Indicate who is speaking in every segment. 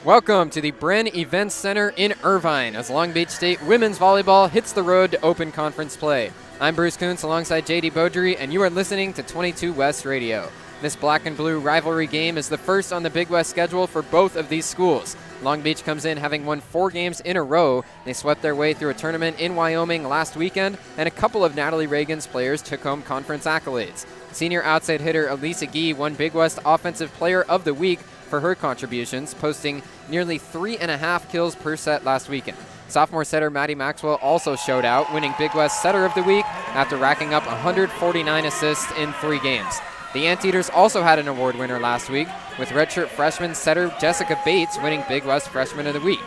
Speaker 1: Welcome to the Bren Events Center in Irvine as Long Beach State women's volleyball hits the road to open conference play. I'm Bruce Kuntz alongside JayDe Beaudry, and you are listening to 22 West Radio. This black and blue rivalry game is the first on the Big West schedule for both of these schools. Long Beach comes in having won 4 games in a row. They swept their way through a tournament in Wyoming last weekend, and a couple of Natalie Reagan's players took home conference accolades. Senior outside hitter Elisa Gee won Big West Offensive Player of the Week for her contributions, posting nearly 3.5 kills per set last weekend. Sophomore setter Maddie Maxwell also showed out, winning Big West Setter of the Week after racking up 149 assists in 3 games. The Anteaters also had an award winner last week, with redshirt freshman setter Jessica Bates winning Big West Freshman of the Week.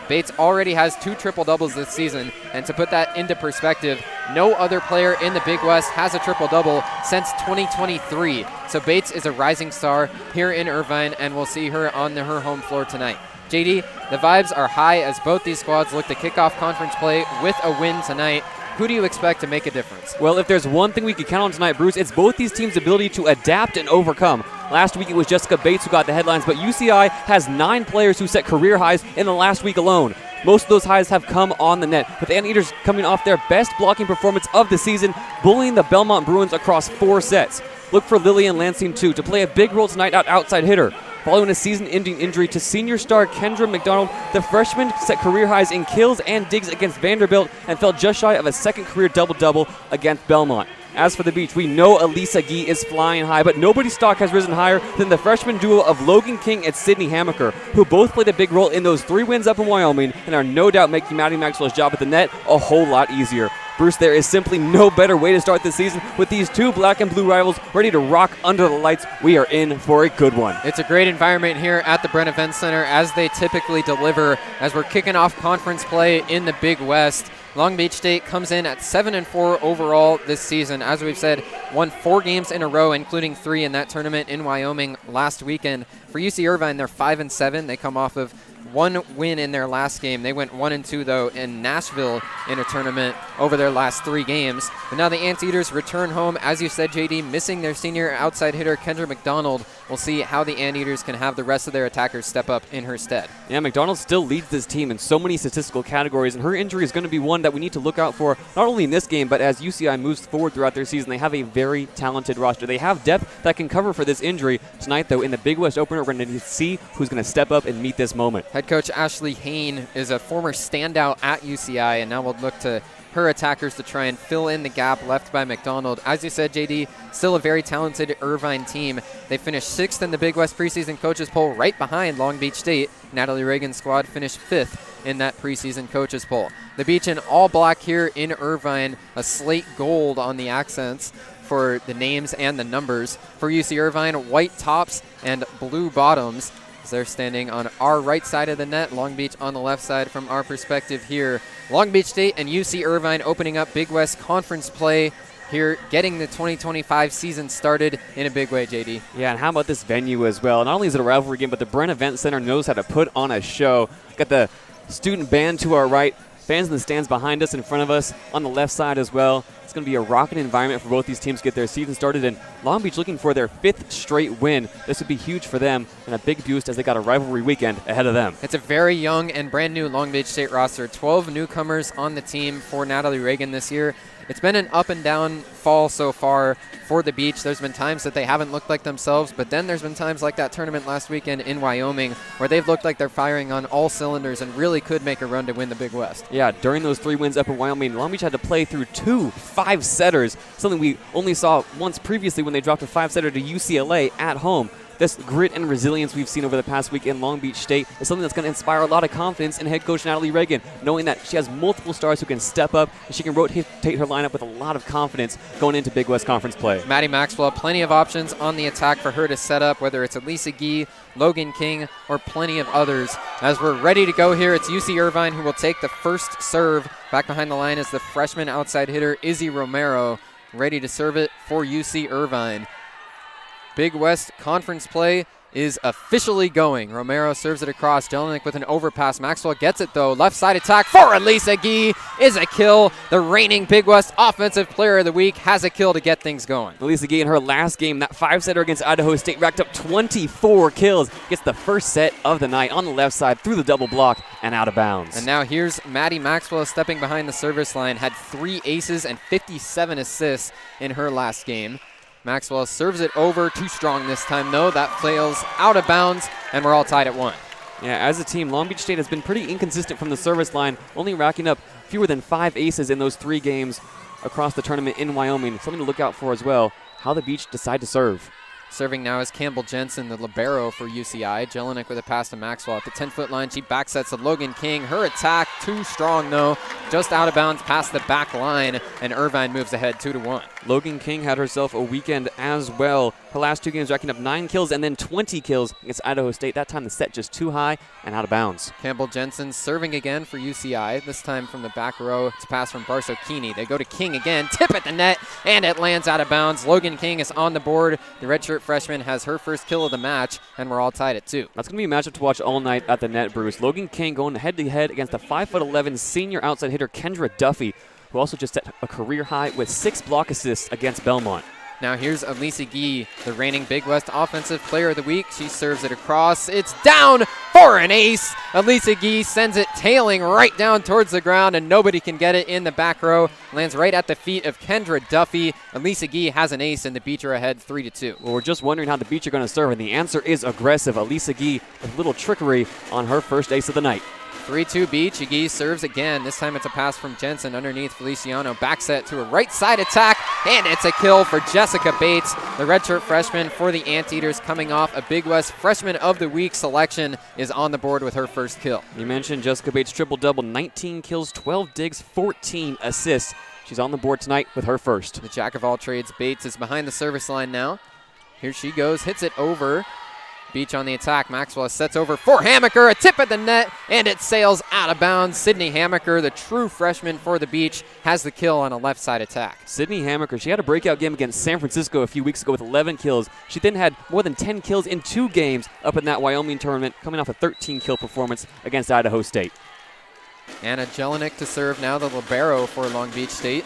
Speaker 1: Bates already has 2 triple-doubles this season, and to put that into perspective, no other player in the Big West has a triple-double since 2023. So Bates is a rising star here in Irvine, and we'll see her on her home floor tonight. JayDe, the vibes are high as both these squads look to kick off conference play with a win tonight. Who do you expect to make a difference?
Speaker 2: Well, if there's one thing we can count on tonight, Bruce, it's both these teams' ability to adapt and overcome. Last week it was Jessica Bates who got the headlines, but UCI has 9 players who set career highs in the last week alone. Most of those highs have come on the net, with the Anteaters coming off their best blocking performance of the season, bullying the Belmont Bruins across 4 sets. Look for Lillian Lansing, too, to play a big role tonight at outside hitter. Following a season-ending injury to senior star Kendra McDonald, the freshman set career highs in kills and digs against Vanderbilt and fell just shy of a second career double-double against Belmont. As for the Beach, we know Elisa Gee is flying high, but nobody's stock has risen higher than the freshman duo of Logan King and Sydney Hamaker, who both played a big role in those 3 wins up in Wyoming and are no doubt making Maddie Maxwell's job at the net a whole lot easier. Bruce, there is simply no better way to start the season with these 2 black and blue rivals ready to rock under the lights. We are in for a good one.
Speaker 1: It's a great environment here at the Bren Events Center, as they typically deliver, as we're kicking off conference play in the Big West. Long Beach State comes in at 7-4 overall this season. As we've said, won 4 games in a row, including 3 in that tournament in Wyoming last weekend. For UC Irvine, they're 5-7. They come off of 1 win in their last game. They went 1-2, though, in Nashville in a tournament over their last 3 games. But now the Anteaters return home, as you said, JayDe, missing their senior outside hitter, Kendra McDonald. We'll see how the Anteaters can have the rest of their attackers step up in her stead.
Speaker 2: Yeah, McDonald still leads this team in so many statistical categories, and her injury is going to be one that we need to look out for, not only in this game, but as UCI moves forward throughout their season. They have a very talented roster. They have depth that can cover for this injury. Tonight, though, in the Big West opener, we're going to see who's going to step up and meet this moment.
Speaker 1: Head coach Ashley Hain is a former standout at UCI, and now we'll look to her attackers to try and fill in the gap left by McDonald. As you said, JayDe, still a very talented Irvine team. They finished 6th in the Big West preseason coaches poll, right behind Long Beach State. Natalie Reagan's squad finished 5th in that preseason coaches poll. The Beach in all black here in Irvine, a slate gold on the accents for the names and the numbers. For UC Irvine, white tops and blue bottoms. They're standing on our right side of the net, Long Beach on the left side from our perspective here. Long Beach State and UC Irvine opening up Big West conference play here, getting the 2025 season started in a big way, JayDe.
Speaker 2: Yeah, and how about this venue as well? Not only is it a rivalry game, but the Bren Events Center knows how to put on a show. Got the student band to our right, fans in the stands behind us, in front of us, on the left side as well. It's going to be a rocking environment for both these teams to get their season started, and Long Beach looking for their 5th straight win. This would be huge for them and a big boost as they got a rivalry weekend ahead of them.
Speaker 1: It's a very young and brand new Long Beach State roster. 12 newcomers on the team for Natalie Reagan this year. It's been an up and down fall so far for the Beach. There's been times that they haven't looked like themselves, but then there's been times like that tournament last weekend in Wyoming where they've looked like they're firing on all cylinders and really could make a run to win the Big West.
Speaker 2: Yeah, during those 3 wins up in Wyoming, Long Beach had to play through 2 5-setters, something we only saw once previously when they dropped a 5-setter to UCLA at home. This grit and resilience we've seen over the past week in Long Beach State is something that's going to inspire a lot of confidence in head coach Natalie Reagan, knowing that she has multiple stars who can step up and she can rotate her lineup with a lot of confidence going into Big West Conference play.
Speaker 1: Maddie Maxwell, plenty of options on the attack for her to set up, whether it's Elisa Gee, Logan King, or plenty of others. As we're ready to go here, it's UC Irvine who will take the first serve. Back behind the line is the freshman outside hitter, Izzy Romero, ready to serve it for UC Irvine. Big West Conference play is officially going. Romero serves it across. Jelinek with an overpass. Maxwell gets it, though. Left side attack for Elisa Gee is a kill. The reigning Big West Offensive Player of the Week has a kill to get things going.
Speaker 2: Elisa Gee in her last game, that 5-setter against Idaho State, racked up 24 kills. Gets the first set of the night on the left side through the double block and out of bounds.
Speaker 1: And now here's Maddie Maxwell stepping behind the service line. Had 3 aces and 57 assists in her last game. Maxwell serves it over, too strong this time though. That fails out of bounds, and we're all tied at 1.
Speaker 2: Yeah, as a team, Long Beach State has been pretty inconsistent from the service line, only racking up fewer than 5 aces in those 3 games across the tournament in Wyoming. Something to look out for as well, how the Beach decide to serve.
Speaker 1: Serving now is Campbell Jensen, the libero for UCI. Jelinek with a pass to Maxwell at the 10-foot line. She backsets to Logan King. Her attack, too strong though. Just out of bounds past the back line, and Irvine moves ahead 2-1.
Speaker 2: Logan King had herself a weekend as well. Her last 2 games racking up 9 kills and then 20 kills against Idaho State. That time the set just too high and out of bounds.
Speaker 1: Campbell Jensen serving again for UCI, this time from the back row. It's a pass from Barso Keeney. They go to King again, tip at the net, and it lands out of bounds. Logan King is on the board. The redshirt freshman has her first kill of the match, and we're all tied at 2.
Speaker 2: That's going to be a matchup to watch all night at the net, Bruce. Logan King going head-to-head against the 5'11" senior outside hitter Kendra Duffy, who also just set a career high with 6 block assists against Belmont.
Speaker 1: Now here's Elisa Gee, the reigning Big West Offensive Player of the Week. She serves it across. It's down for an ace. Elisa Gee sends it tailing right down towards the ground, and nobody can get it in the back row. Lands right at the feet of Kendra Duffy. Elisa Gee has an ace, and the Beach are ahead 3-2.
Speaker 2: Well, we're just wondering how the Beach are going to serve, and the answer is aggressive. Elisa Gee with a little trickery on her first ace of the night.
Speaker 1: 3-2 Beach. Gee serves again. This time it's a pass from Jensen underneath Feliciano. Back set to a right side attack, and it's a kill for Jessica Bates, the redshirt freshman for the Anteaters, coming off a Big West Freshman of the Week selection, is on the board with her first kill.
Speaker 2: You mentioned Jessica Bates' triple-double, 19 kills, 12 digs, 14 assists. She's on the board tonight with her first.
Speaker 1: The jack of all trades, Bates, is behind the service line now. Here she goes, hits it over. Beach on the attack. Maxwell sets over for Hammaker. A tip at the net, and it sails out of bounds. Sydney Hammaker, the true freshman for the Beach, has the kill on a left side attack.
Speaker 2: Sydney Hammaker, she had a breakout game against San Francisco a few weeks ago with 11 kills. She then had more than 10 kills in 2 games up in that Wyoming tournament, coming off a 13-kill performance against Idaho State.
Speaker 1: Anna Jelinek to serve now, the libero for Long Beach State.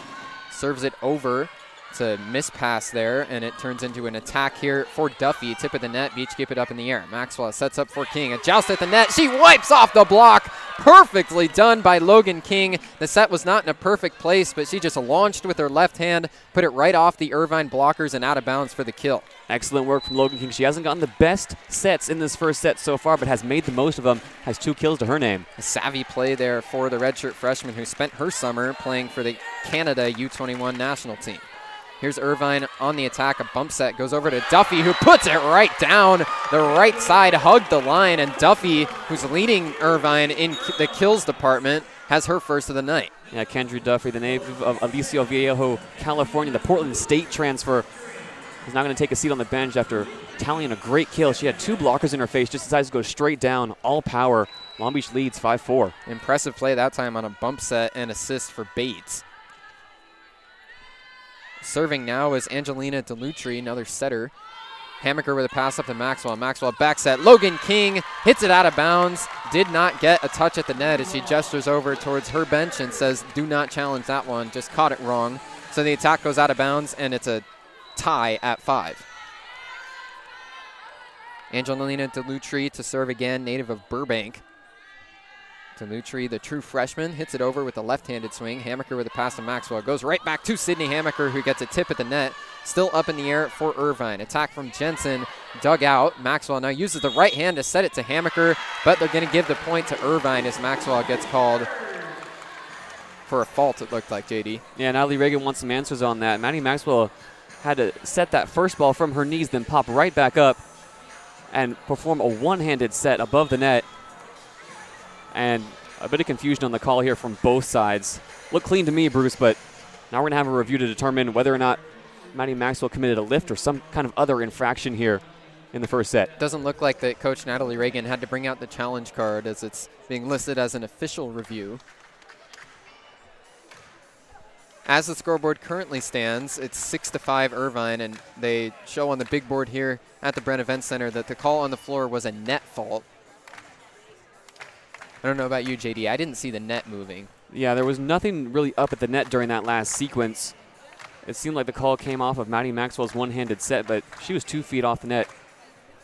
Speaker 1: Serves it over. It's a miss pass there, and it turns into an attack here for Duffy. Tip of the net, Beach keep it up in the air. Maxwell sets up for King. A joust at the net. She wipes off the block. Perfectly done by Logan King. The set was not in a perfect place, but she just launched with her left hand, put it right off the Irvine blockers and out of bounds for the kill. Excellent work from Logan King. She hasn't gotten the best sets in this first set so far, but has made the most of them, has 2 kills to her name. A savvy play there for the redshirt freshman who spent her summer playing for the Canada U21 national team. Here's Irvine on the attack. A bump set goes over to Duffy, who puts it right down. The right side hugged the line, and Duffy, who's leading Irvine in the kills department, has her first of the night. Yeah, Kendra Duffy, the native of Aliso Viejo, California, the Portland State transfer, is now going to take a seat on the bench after tallying a great kill. She had 2 blockers in her face, just decides to go straight down, all power. Long Beach leads 5-4. Impressive play that time on a bump set and assist for Bates. Serving now is Angelina Delutri, another setter. Hammaker with a pass up to Maxwell. Maxwell back set. Logan King hits it out of bounds. Did not get a touch at the net as she gestures over towards her bench and says, do not challenge that one. Just caught it wrong. So the attack goes out of bounds, and it's a tie at 5. Angelina Delutri to serve again, native of Burbank. Delutri, the true freshman, hits it over with a left-handed swing. Hammaker with a pass to Maxwell. Goes right back to Sydney Hammaker, who gets a tip at the net. Still up in the air for Irvine. Attack from Jensen, dug out. Maxwell now uses the right hand to set it to Hammaker, but they're going to give the point to Irvine as Maxwell gets called for a fault, it looked like, JD. Yeah, Natalie Reagan wants some answers on that. Maddie Maxwell had to set that first ball from her knees, then pop right back up and perform a one-handed set above the net. And a bit of confusion on the call here from both sides. Looked clean to me, Bruce, but now we're going to have a review to determine whether or not Maddie Maxwell committed a lift or some kind of other infraction here in the first set. Doesn't look like that Coach Natalie Reagan had to bring out the challenge card as it's being listed as an official review. As the scoreboard currently stands, it's 6-5 Irvine, and they show on the big board here at the Bren Events Center that the call on the floor was a net fault. I don't know about you, JD. I didn't see the net moving.
Speaker 2: Yeah, there was nothing really up at the net during that last sequence. It seemed like the call came off of Maddie Maxwell's one-handed set, but she was 2 feet off the net,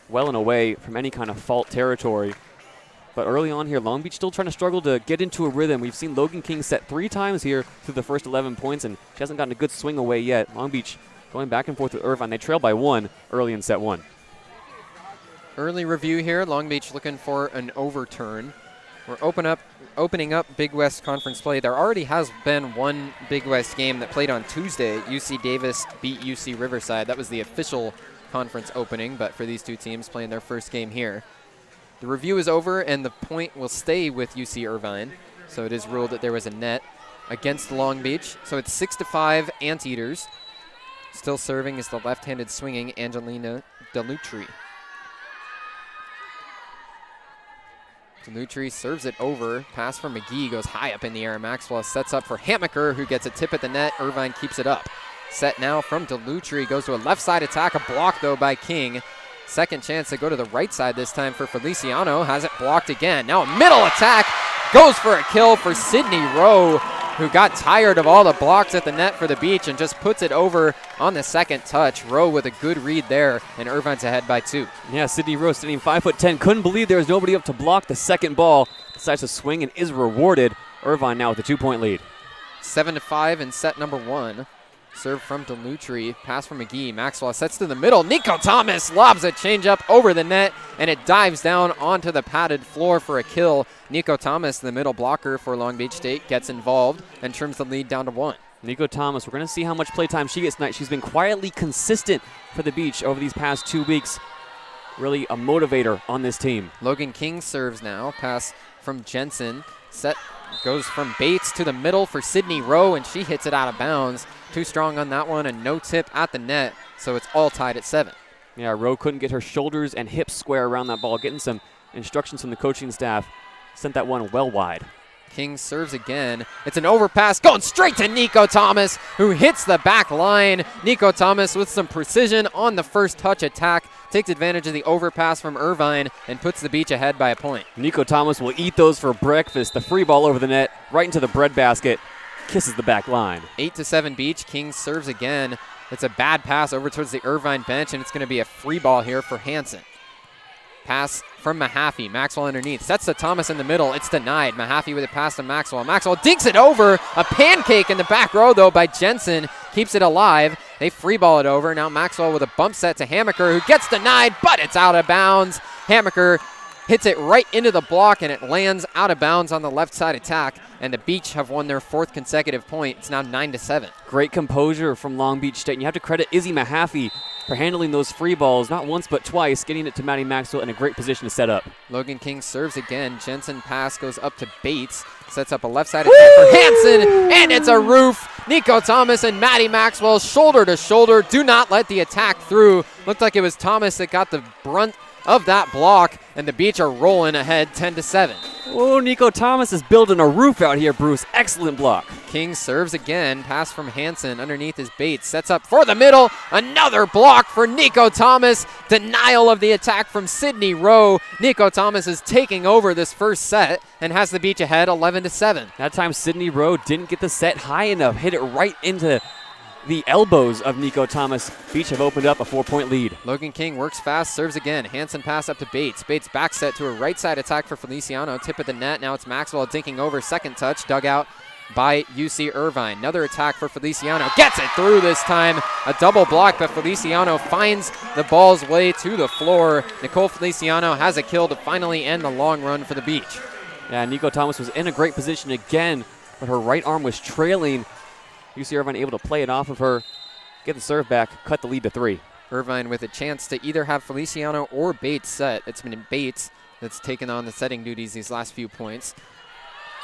Speaker 2: well and away from any kind of fault territory. But early on here, Long Beach still trying to struggle to get into a rhythm. We've seen Logan King set 3 times here through the first 11 points, and she hasn't gotten a good swing away yet. Long Beach going back and forth with Irvine. They trail by 1 early in set 1.
Speaker 1: Early review here. Long Beach looking for an overturn. We're opening up Big West Conference play. There already has been one Big West game that played on Tuesday. UC Davis beat UC Riverside. That was the official conference opening, but for these two teams playing their first game here. The review is over, and the point will stay with UC Irvine. So it is ruled that there was a net against Long Beach. So it's 6-5 Anteaters. Still serving is the left-handed swinging Angelina Delutri. Delutri serves it over. Pass from McGee goes high up in the air. Maxwell sets up for Hammaker, who gets a tip at the net. Irvine keeps it up. Set now from Delutri. Goes to a left side attack. A block, though, by King. Second chance to go to the right side this time for Feliciano. Has it blocked again. Now a middle attack. Goes for a kill for Sydney Rowe, who got tired of all the blocks at the net for the Beach and just puts it over on the second touch. Rowe with a good read there, and Irvine's ahead by 2.
Speaker 2: Yeah, Sydney Rowe sitting 5'10". Couldn't believe there was nobody up to block the second ball. Decides to swing and is rewarded. Irvine now with a 2-point lead.
Speaker 1: 7-5 in set number 1. Serve from Delutri. Pass from McGee. Maxwell sets to the middle. Nico Thomas lobs a changeup over the net, and it dives down onto the padded floor for a kill. Nico Thomas, the middle blocker for Long Beach State, gets involved and trims the lead down to 1.
Speaker 2: Nico Thomas, we're going to see how much playtime she gets tonight. She's been quietly consistent for the Beach over these past 2 weeks. Really a motivator on this team.
Speaker 1: Logan King serves now. Pass from Jensen. Set goes from Bates to the middle for Sydney Rowe, and she hits it out of bounds. Too strong on that one, and no tip at the net, so it's all tied at 7.
Speaker 2: Yeah, Rowe couldn't get her shoulders and hips square around that ball. Getting some instructions from the coaching staff. Sent that one well wide.
Speaker 1: King serves again. It's an overpass going straight to Nico Thomas, who hits the back line. Nico Thomas with some precision on the first touch attack. Takes advantage of the overpass from Irvine and puts the Beach ahead by a point.
Speaker 2: Nico Thomas will eat those for breakfast. The free ball over the net, right into the breadbasket. Kisses the back line.
Speaker 1: 8-7 Beach. King serves again. It's a bad pass over towards the Irvine bench, and it's going to be a free ball here for Hansen. Pass from Mahaffey. Maxwell underneath. Sets to Thomas in the middle. It's denied. Mahaffey with a pass to Maxwell. Maxwell dinks it over. A pancake in the back row, though, by Jensen. Keeps it alive. They free ball it over. Now Maxwell with a bump set to Hammaker, who gets denied, but it's out of bounds. Hammaker hits it right into the block, and it lands out of bounds on the left side attack. And the Beach have won their 4th consecutive point. It's now 9-7.
Speaker 2: Great composure from Long Beach State. And you have to credit Izzy Mahaffey for handling those free balls, not once but twice, getting it to Maddie Maxwell in a great position to set up.
Speaker 1: Logan King serves again. Jensen pass goes up to Bates. Sets up a left side attack for Hansen, and it's a roof. Nico Thomas and Maddie Maxwell shoulder to shoulder. Do not let the attack through. Looked like it was Thomas that got the brunt of that block, and the Beach are rolling ahead 10-7.
Speaker 2: Oh, Nico Thomas is building a roof out here, Bruce. Excellent block.
Speaker 1: King serves again. Pass from Hansen underneath his Bates. Sets up for the middle. Another block for Nico Thomas. Denial of the attack from Sydney Rowe. Nico Thomas is taking over this first set and has the Beach ahead 11-7.
Speaker 2: That time Sydney Rowe didn't get the set high enough. Hit it right into the elbows of Nico Thomas. Beach have opened up a 4-point lead.
Speaker 1: Logan King works fast, serves again. Hansen pass up to Bates. Bates back set to a right side attack for Feliciano. Tip of the net. Now it's Maxwell dinking over. Second touch. Dug out by UC Irvine. Another attack for Feliciano. Gets it through this time. A double block, but Feliciano finds the ball's way to the floor. Nicole Feliciano has a kill to finally end the long run for the Beach.
Speaker 2: Yeah, Nico Thomas was in a great position again, but her right arm was trailing. UC Irvine able to play it off of her, get the serve back, cut the lead to 3.
Speaker 1: Irvine with a chance to either have Feliciano or Bates set. It's been Bates that's taken on the setting duties these last few points.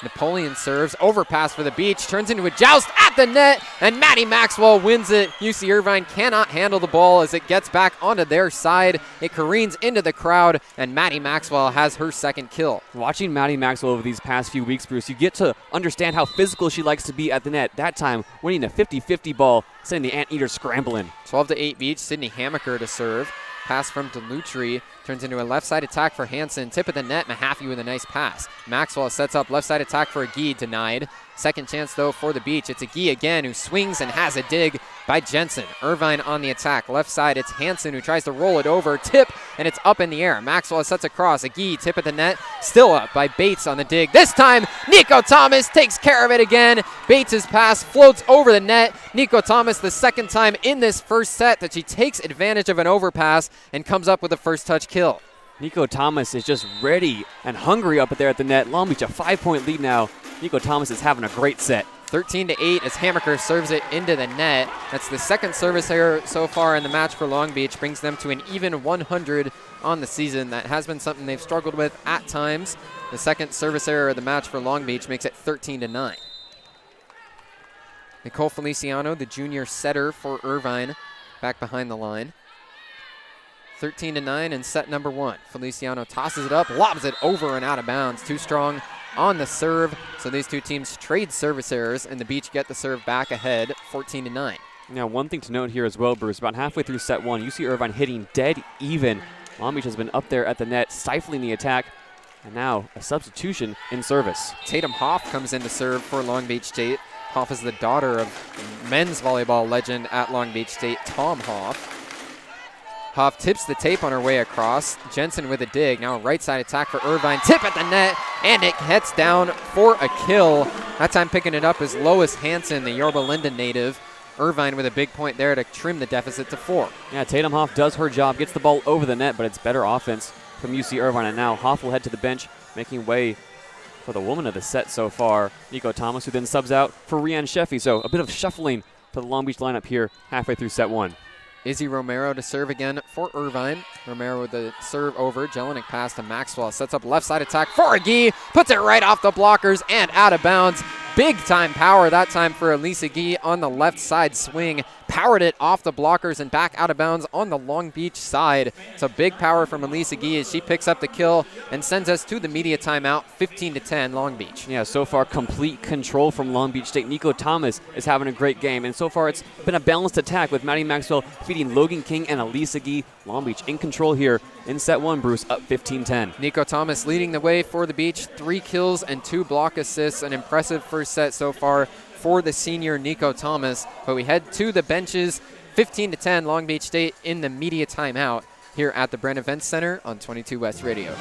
Speaker 1: Napoleon serves, overpass for the Beach, turns into a joust at the net, and Maddie Maxwell wins it. UC Irvine cannot handle the ball as it gets back onto their side. It careens into the crowd, and Maddie Maxwell has her second kill.
Speaker 2: Watching Maddie Maxwell over these past few weeks, Bruce, you get to understand how physical she likes to be at the net. That time, winning a 50-50 ball, sending the Anteaters scrambling.
Speaker 1: 12-8 Beach, Sydney Hamaker to serve. Pass from Delutri turns into a left side attack for Hansen. Tip of the net, Mahaffey with a nice pass. Maxwell sets up left side attack for Agee, denied. Second chance though for the Beach. It's Agee again who swings and has a dig by Jensen. Irvine on the attack. Left side, it's Hansen who tries to roll it over. Tip, and it's up in the air. Maxwell sets across. Agee, tip of the net, still up by Bates on the dig. This time, Nico Thomas takes care of it again. Bates' pass floats over the net. Nico Thomas, the second time in this first set that she takes advantage of an overpass and comes up with the first touch kill.
Speaker 2: Nico Thomas is just ready and hungry up there at the net. Long Beach a 5-point lead now. Nico Thomas is having a great set.
Speaker 1: 13-8 as Hamaker serves it into the net. That's the second service error so far in the match for Long Beach. Brings them to an even 100 on the season. That has been something they've struggled with at times. The second service error of the match for Long Beach makes it 13-9. Nicole Feliciano, the junior setter for Irvine, back behind the line. 13-9 in set number one. Feliciano tosses it up, lobs it over and out of bounds. Too strong on the serve, so these two teams trade service errors, and the Beach get the serve back ahead, 14-9.
Speaker 2: Now, one thing to note here as well, Bruce, about halfway through set one, UC Irvine hitting dead even. Long Beach has been up there at the net, stifling the attack, and now a substitution in service.
Speaker 1: Tatum Hoff comes in to serve for Long Beach State. Hoff is the daughter of men's volleyball legend at Long Beach State, Tom Hoff. Hoff tips the tape on her way across. Jensen with a dig. Now right side attack for Irvine. Tip at the net, and it heads down for a kill. That time picking it up is Lois Hansen, the Yorba Linda native. Irvine with a big point there to trim the deficit to 4.
Speaker 2: Yeah, Tatum Hoff does her job, gets the ball over the net, but it's better offense from UC Irvine. And now Hoff will head to the bench, making way for the woman of the set so far, Nico Thomas, who then subs out for Rianne Sheffy. So a bit of shuffling to the Long Beach lineup here halfway through set one.
Speaker 1: Izzy Romero to serve again for Irvine. Romero with the serve over. Jelinek pass to Maxwell. Sets up left side attack for Agee. Puts it right off the blockers and out of bounds. Big time power that time for Elise Agee on the left side swing. Powered it off the blockers and back out of bounds on the Long Beach side. So big power from Elise Agee as she picks up the kill and sends us to the media timeout, 15-10 Long Beach.
Speaker 2: Yeah, so far complete control from Long Beach State. Nico Thomas is having a great game, and so far it's been a balanced attack with Maddie Maxwell feeding Logan King and Elise Agee. Long Beach in control here in set one, Bruce, up 15-10.
Speaker 1: Nico Thomas leading the way for the Beach. 3 kills and 2 block assists. An impressive first set so far for the senior Nico Thomas. But we head to the benches, 15-10 Long Beach State in the media timeout here at the Bren Events Center on 22 West Radio.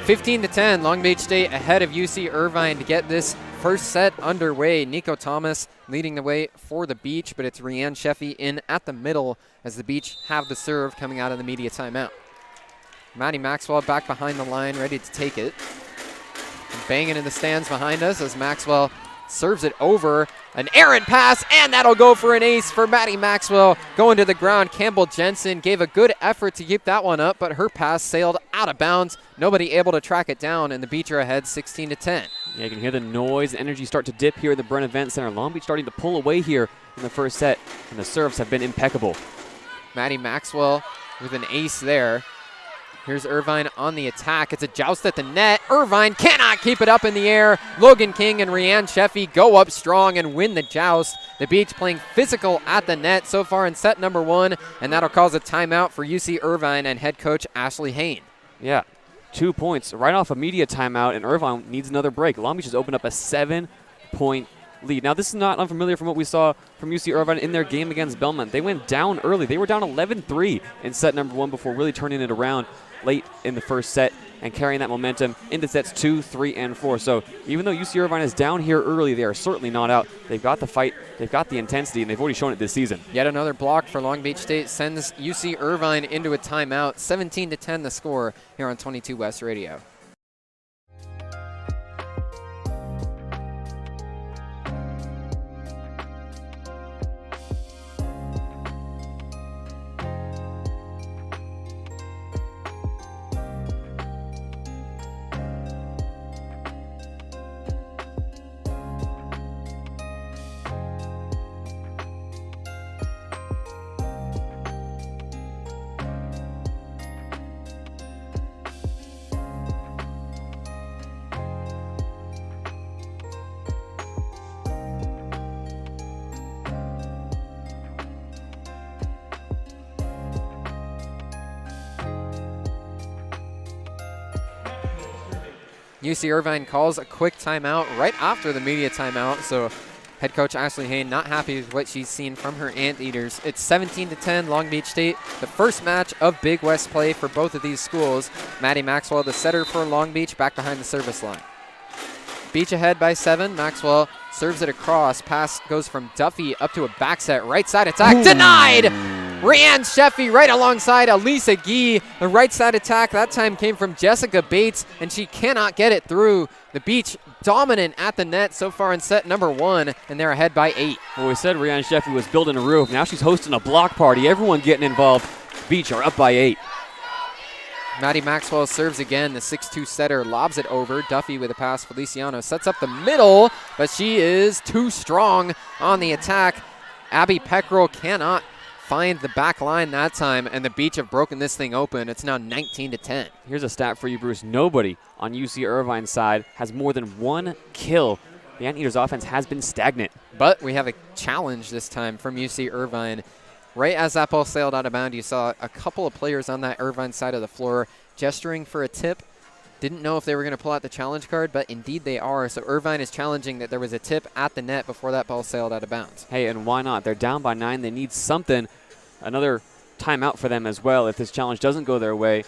Speaker 1: Fifteen to 10, Long Beach State ahead of UC Irvine to get this first set underway. Nico Thomas leading the way for the Beach, but it's Rianne Sheffy in at the middle as the Beach have the serve coming out of the media timeout. Maddie Maxwell back behind the line, ready to take it. And banging in the stands behind us as Maxwell serves it over. An errant pass, and that'll go for an ace for Maddie Maxwell. Going to the ground, Campbell Jensen gave a good effort to keep that one up, but her pass sailed out of bounds. Nobody able to track it down, and the Beach are ahead 16-10.
Speaker 2: Yeah, you can hear the noise and energy start to dip here at the Bren Events Center. Long Beach starting to pull away here in the first set, and the serves have been impeccable.
Speaker 1: Maddie Maxwell with an ace there. Here's Irvine on the attack. It's a joust at the net. Irvine cannot keep it up in the air. Logan King and Rianne Sheffy go up strong and win the joust. The Beach playing physical at the net so far in set number 1, and that'll cause a timeout for UC Irvine and head coach Ashley Hain.
Speaker 2: Yeah, 2 points right off a media timeout, and Irvine needs another break. Long Beach has opened up a 7-point lead. Now, this is not unfamiliar from what we saw from UC Irvine in their game against Belmont. They went down early. They were down 11-3 in set number 1 before really turning it around late in the first set and carrying that momentum into sets 2, 3, and 4. So even though UC Irvine is down here early, they are certainly not out. They've got the fight, they've got the intensity, and they've already shown it this season.
Speaker 1: Yet another block for Long Beach State sends UC Irvine into a timeout. 17-10 the score here on 22 West Radio. UC Irvine calls a quick timeout right after the media timeout, so head coach Ashley Hain not happy with what she's seen from her Anteaters. It's 17-10 Long Beach State, the first match of Big West play for both of these schools. Maddie Maxwell, the setter for Long Beach, back behind the service line. Beach ahead by 7. Maxwell serves it across. Pass goes from Duffy up to a back set. Right side attack. Ooh. Denied! Rianne Sheffy right alongside Elisa Gee. The right side attack that time came from Jessica Bates, and she cannot get it through. The Beach dominant at the net so far in set number 1, and they're ahead by 8.
Speaker 2: Well, we said Rianne Sheffy was building a roof. Now she's hosting a block party. Everyone getting involved. Beach are up by 8.
Speaker 1: Maddie Maxwell serves again. The 6'2 setter lobs it over. Duffy with a pass. Feliciano sets up the middle, but she is too strong on the attack. Abby Peckrell cannot find the back line that time, and the Beach have broken this thing open. It's now 19-10.
Speaker 2: Here's a stat for you, Bruce. Nobody on UC Irvine's side has more than 1 kill. The Anteaters offense has been stagnant.
Speaker 1: But we have a challenge this time from UC Irvine. Right as that ball sailed out of bounds, you saw a couple of players on that Irvine side of the floor gesturing for a tip. Didn't know if they were going to pull out the challenge card, but indeed they are. So Irvine is challenging that there was a tip at the net before that ball sailed out of bounds.
Speaker 2: Hey, and why not? They're down by 9. They need something. Another timeout for them as well. If this challenge doesn't go their way,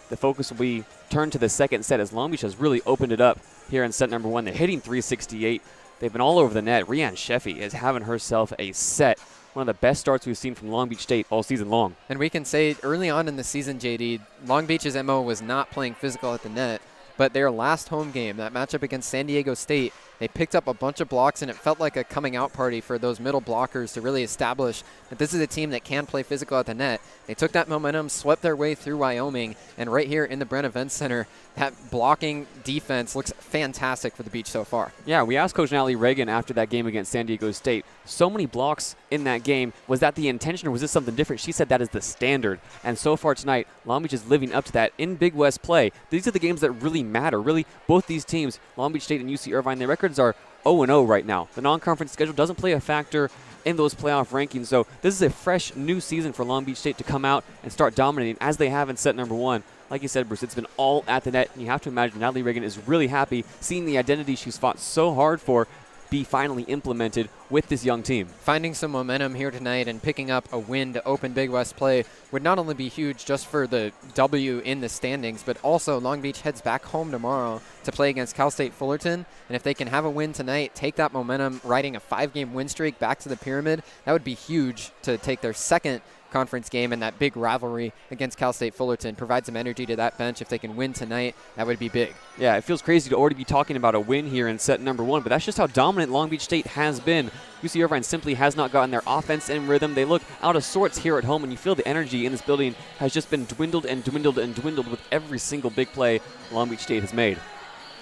Speaker 2: the focus will be turned to the second set as Long Beach has really opened it up here in set number 1. They're hitting 368. They've been all over the net. Rianne Sheffy is having herself a set. One of the best starts we've seen from Long Beach State all season long.
Speaker 1: And we can say early on in the season, JD, Long Beach's MO was not playing physical at the net, but their last home game, that matchup against San Diego State, they picked up a bunch of blocks, and it felt like a coming out party for those middle blockers to really establish that this is a team that can play physical at the net. They took that momentum, swept their way through Wyoming, and right here in the Bren Events Center, that blocking defense looks fantastic for the Beach so far.
Speaker 2: Yeah, we asked Coach Natalie Reagan after that game against San Diego State, so many blocks in that game. Was that the intention or was this something different? She said that is the standard. And so far tonight, Long Beach is living up to that in Big West play. These are the games that really matter. Really, both these teams, Long Beach State and UC Irvine, their records are 0-0 right now. The non-conference schedule doesn't play a factor in those playoff rankings. So this is a fresh new season for Long Beach State to come out and start dominating as they have in set number 1. Like you said, Bruce, it's been all at the net, and you have to imagine Natalie Reagan is really happy seeing the identity she's fought so hard for be finally implemented with this young team.
Speaker 1: Finding some momentum here tonight and picking up a win to open Big West play would not only be huge just for the W in the standings, but also Long Beach heads back home tomorrow to play against Cal State Fullerton. And if they can have a win tonight, take that momentum, riding a 5-game win streak back to the pyramid, that would be huge to take their second conference game and that big rivalry against Cal State Fullerton. Provide some energy to that bench. If they can win tonight, that would be big.
Speaker 2: Yeah, it feels crazy to already be talking about a win here in set number 1, but that's just how dominant Long Beach State has been. UC Irvine simply has not gotten their offense in rhythm. They look out of sorts here at home, and you feel the energy in this building has just been dwindled and dwindled and dwindled with every single big play Long Beach State has made.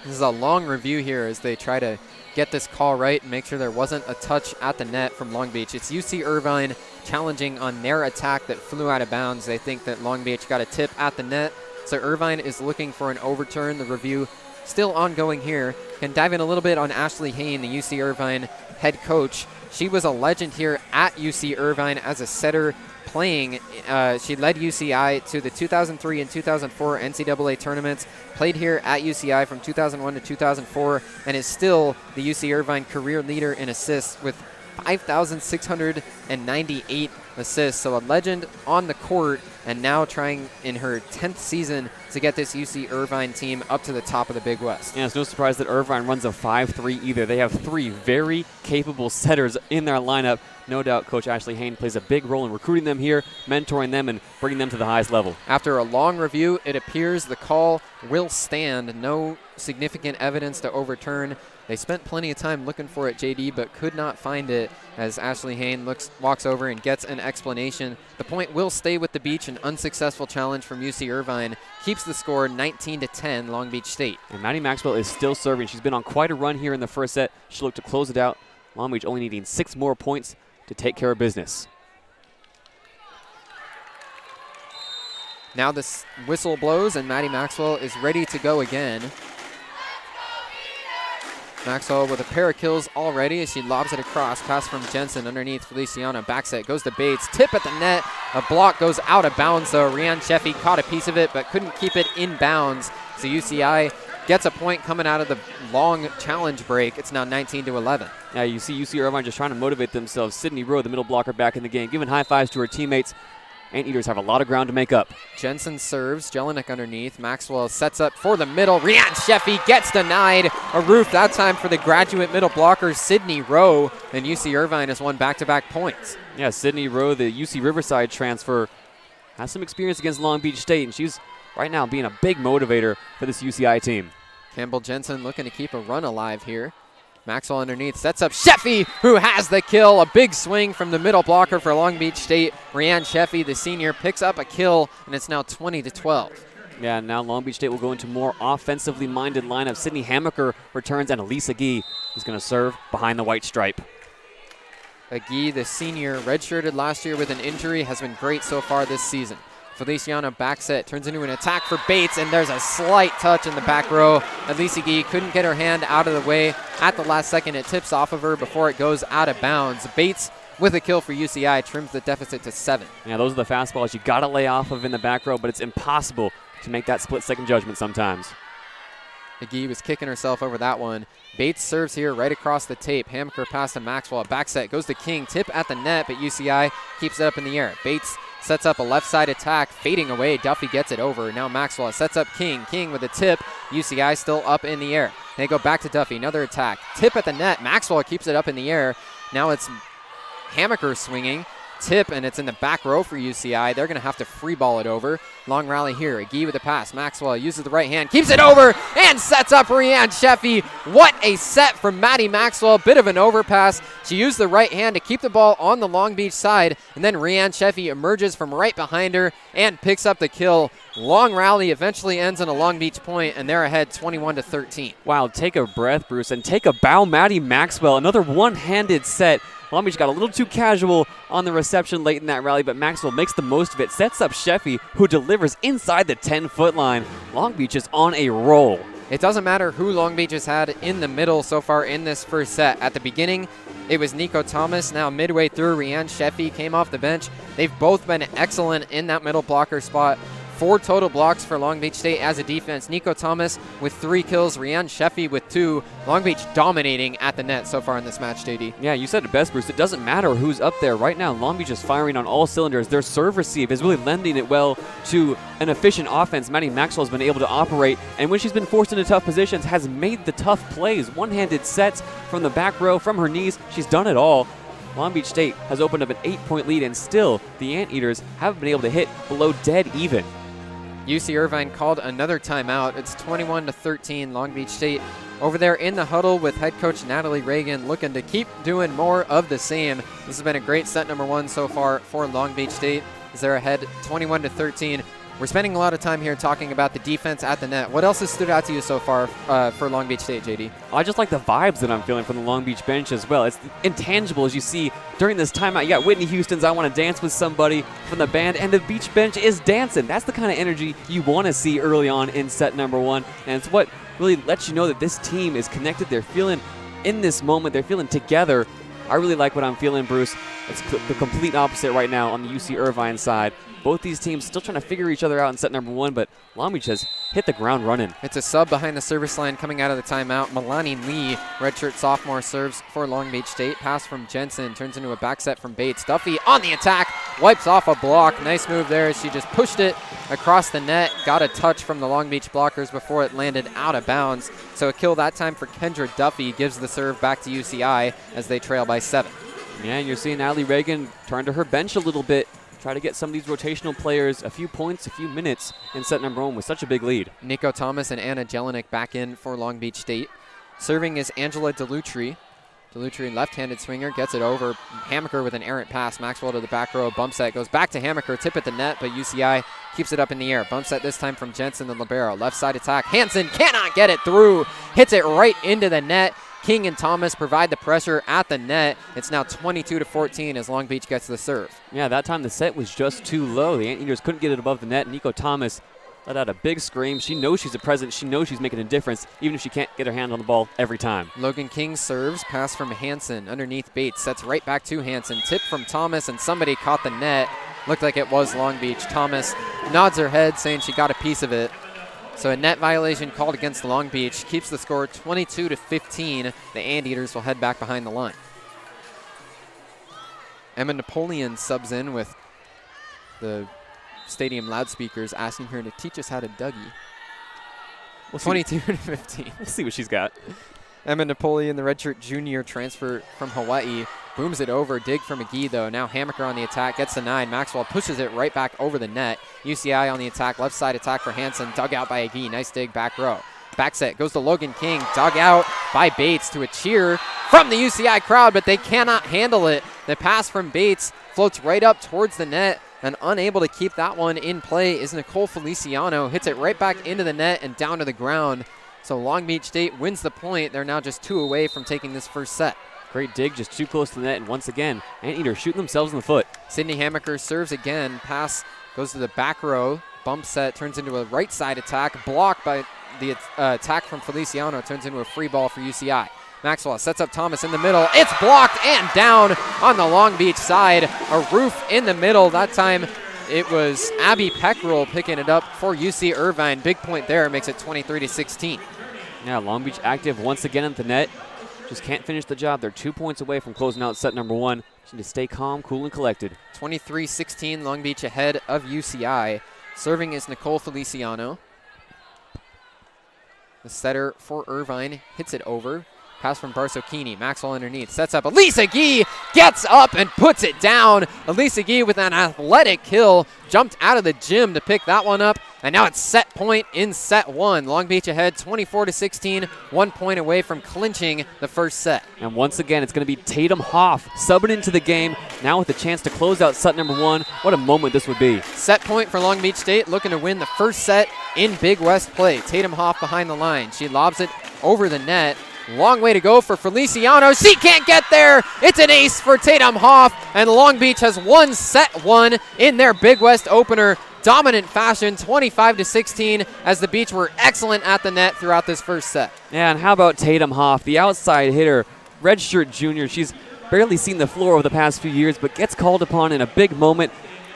Speaker 1: This is a long review here as they try to get this call right and make sure there wasn't a touch at the net from Long Beach. It's UC Irvine challenging on their attack that flew out of bounds. They think that Long Beach got a tip at the net. So Irvine is looking for an overturn. The review still ongoing here. Can dive in a little bit on Ashley Hain, the UC Irvine head coach. She was a legend here at UC Irvine as a setter playing. She led UCI to the 2003 and 2004 NCAA tournaments, played here at UCI from 2001 to 2004, and is still the UC Irvine career leader in assists with 5,698 assists. So a legend on the court, and now trying in her 10th season to get this UC Irvine team up to the top of the Big West.
Speaker 2: Yeah, it's no surprise that Irvine runs a 5-3 either. They have 3 very capable setters in their lineup. No doubt Coach Ashley Hain plays a big role in recruiting them here, mentoring them, and bringing them to the highest level.
Speaker 1: After a long review, it appears the call will stand. No significant evidence to overturn. They spent plenty of time looking for it, JD, but could not find it as Ashley Hain walks over and gets an explanation. The point will stay with the Beach. An unsuccessful challenge from UC Irvine keeps the score 19-10 Long Beach State.
Speaker 2: And Maddie Maxwell is still serving. She's been on quite a run here in the first set. She'll look to close it out. Long Beach only needing 6 more points to take care of business.
Speaker 1: Now this whistle blows and Maddie Maxwell is ready to go again. Maxwell with a pair of kills already as she lobs it across. Pass from Jensen underneath Feliciano. Back set goes to Bates. Tip at the net. A block goes out of bounds though. Rianne Sheffy caught a piece of it but couldn't keep it in bounds. So UCI gets a point coming out of the long challenge break. It's now 19-11.
Speaker 2: Yeah, you see UC Irvine just trying to motivate themselves. Sydney Rowe, the middle blocker, back in the game, giving high fives to her teammates. Anteaters have a lot of ground to make up.
Speaker 1: Jensen serves. Jelinek underneath. Maxwell sets up for the middle. Rianne Sheffy gets denied. A roof that time for the graduate middle blocker, Sydney Rowe. And UC Irvine has won back-to-back points.
Speaker 2: Yeah, Sydney Rowe, the UC Riverside transfer, has some experience against Long Beach State, and she's right now being a big motivator for this UCI team.
Speaker 1: Campbell Jensen looking to keep a run alive here. Maxwell underneath sets up Sheffy, who has the kill. A big swing from the middle blocker for Long Beach State. Rianne Sheffy, the senior, picks up a kill, and it's now 20-12.
Speaker 2: Yeah, now Long Beach State will go into more offensively minded lineup. Sydney Hammaker returns, and Elisa Gee is going to serve behind the white stripe.
Speaker 1: Gee, the senior, redshirted last year with an injury, has been great so far this season. Feliciano back set, turns into an attack for Bates, and there's a slight touch in the back row. Elisa Gee couldn't get her hand out of the way. At the last second, it tips off of her before it goes out of bounds. Bates, with a kill for UCI, trims the deficit to 7.
Speaker 2: Yeah, those are the fastballs you got to lay off of in the back row, but it's impossible to make that split-second judgment sometimes.
Speaker 1: McGee was kicking herself over that one. Bates serves here right across the tape. Hammaker pass to Maxwell. Back set goes to King. Tip at the net, but UCI keeps it up in the air. Bates sets up a left side attack, fading away. Duffy gets it over. Now Maxwell sets up King. King with a tip. UCI still up in the air. They go back to Duffy. Another attack. Tip at the net. Maxwell keeps it up in the air. Now it's Hammaker swinging. Tip, and it's in the back row for UCI. They're going to have to free ball it over. Long rally here. Agee with the pass. Maxwell uses the right hand, keeps it over, and sets up Rianne Sheffy. What a set from Maddie Maxwell. Bit of an overpass. She used the right hand to keep the ball on the Long Beach side, and then Rianne Sheffy emerges from right behind her and picks up the kill. Long rally eventually ends on a Long Beach point, and they're ahead 21-13.
Speaker 2: Wow, take a breath, Bruce, and take a bow, Maddie Maxwell. Another one-handed set. Long Beach got a little too casual on the reception late in that rally, but Maxwell makes the most of it, sets up Sheffy, who delivers inside the 10-foot line. Long Beach is on a roll.
Speaker 1: It doesn't matter who Long Beach has had in the middle so far in this first set. At the beginning, it was Nico Thomas. Now midway through, Rianne Sheffy came off the bench. They've both been excellent in that middle blocker spot. 4 total blocks for Long Beach State as a defense. Nico Thomas with 3 kills, Rianne Sheffy with 2. Long Beach dominating at the net so far in this match, JD.
Speaker 2: Yeah, you said it best, Bruce. It doesn't matter who's up there. Right now, Long Beach is firing on all cylinders. Their serve receive is really lending it well to an efficient offense. Maddie Maxwell has been able to operate, and when she's been forced into tough positions, has made the tough plays. One-handed sets from the back row, from her knees. She's done it all. Long Beach State has opened up an 8-point lead, and still the Anteaters haven't been able to hit below dead even.
Speaker 1: UC Irvine called another timeout. It's 21-13 Long Beach State over there in the huddle with head coach Natalie Reagan looking to keep doing more of the same. This has been a great set number 1 so far for Long Beach State as they're ahead 21-13. We're spending a lot of time here talking about the defense at the net. What else has stood out to you so far for Long Beach State, JD?
Speaker 2: I just like the vibes that I'm feeling from the Long Beach bench as well. It's intangible, as you see during this timeout. You got Whitney Houston's I Want to Dance with Somebody from the band, and the Beach bench is dancing. That's the kind of energy you want to see early on in set number one, and it's what really lets you know that this team is connected. They're feeling in this moment. They're feeling together. I really like what I'm feeling, Bruce. It's the complete opposite right now on the UC Irvine side. Both these teams still trying to figure each other out in set number one, but Long Beach has hit the ground running.
Speaker 1: It's a sub behind the service line coming out of the timeout. Milani Lee, redshirt sophomore, serves for Long Beach State. Pass from Jensen turns into a back set from Bates. Duffy on the attack, wipes off a block. Nice move there as she just pushed it across the net. Got a touch from the Long Beach blockers before it landed out of bounds. So a kill that time for Kendra Duffy gives the serve back to UCI as they trail by 7.
Speaker 2: Yeah, and you're seeing Allie Reagan turn to her bench a little bit. Try to get some of these rotational players a few points, a few minutes in set number one with such a big lead.
Speaker 1: Nico Thomas and Anna Jelinek back in for Long Beach State. Serving is Angela Delutri. Delutri, left-handed swinger, gets it over. Hammaker with an errant pass. Maxwell to the back row. Bump set goes back to Hammaker. Tip at the net, but UCI keeps it up in the air. Bump set this time from Jensen, the libero. Left side attack. Hansen cannot get it through. Hits it right into the net. King and Thomas provide the pressure at the net. It's now 22-14 as Long Beach gets the serve.
Speaker 2: Yeah, that time the set was just too low. The Anteaters couldn't get it above the net. Nico Thomas let out a big scream. She knows she's a presence. She knows she's making a difference, even if she can't get her hand on the ball every time.
Speaker 1: Logan King serves. Pass from Hansen underneath Bates. Sets right back to Hansen. Tip from Thomas, and somebody caught the net. Looked like it was Long Beach. Thomas nods her head, saying she got a piece of it. So a net violation called against Long Beach. Keeps the score 22-15. The Anteaters will head back behind the line. Emma Napoleon subs in with the stadium loudspeakers asking her to teach us how to Dougie. 22-15.
Speaker 2: We'll see what she's got.
Speaker 1: Emma Napoleon, the redshirt junior transfer from Hawaii, booms it over. Dig for McGee, though. Now Hammaker on the attack, gets the 9. Maxwell pushes it right back over the net. UCI on the attack, left side attack for Hansen. Dug out by Agee. Nice dig, back row. Back set goes to Logan King. Dug out by Bates to a cheer from the UCI crowd, but they cannot handle it. The pass from Bates floats right up towards the net, and unable to keep that one in play is Nicole Feliciano. Hits it right back into the net and down to the ground. So Long Beach State wins the point. They're now just 2 away from taking this first set.
Speaker 2: Great dig, just too close to the net, and once again, Anteaters shooting themselves in the foot.
Speaker 1: Sydney Hammaker serves again. Pass goes to the back row. Bump set turns into a right side attack. Blocked by the attack from Feliciano. Turns into a free ball for UCI. Maxwell sets up Thomas in the middle. It's blocked and down on the Long Beach side. A roof in the middle. That time it was Abby Peckrell picking it up for UC Irvine. Big point there, makes it 23-16.
Speaker 2: Yeah, Long Beach active once again at the net. Just can't finish the job. They're 2 points away from closing out set number one. Just need to stay calm, cool, and collected.
Speaker 1: 23-16, Long Beach ahead of UCI. Serving is Nicole Feliciano. The setter for Irvine hits it over. Pass from Barsocchini. Maxwell underneath. Sets up. Elisa Gee gets up and puts it down. Elisa Gee with an athletic kill. Jumped out of the gym to pick that one up. And now it's set point in set one. Long Beach ahead 24-16. 1 point away from clinching the first set.
Speaker 2: And once again, it's going to be Tatum Hoff subbing into the game. Now with the chance to close out set number one. What a moment this would be.
Speaker 1: Set point for Long Beach State. Looking to win the first set in Big West play. Tatum Hoff behind the line. She lobs it over the net. Long way to go for Feliciano. She can't get there. It's an ace for Tatum Hoff, and Long Beach has won set one in their Big West opener. Dominant fashion, 25-16, as the Beach were excellent at the net throughout this first set.
Speaker 2: Yeah, and how about Tatum Hoff, the outside hitter, redshirt junior. She's barely seen the floor over the past few years, but gets called upon in a big moment.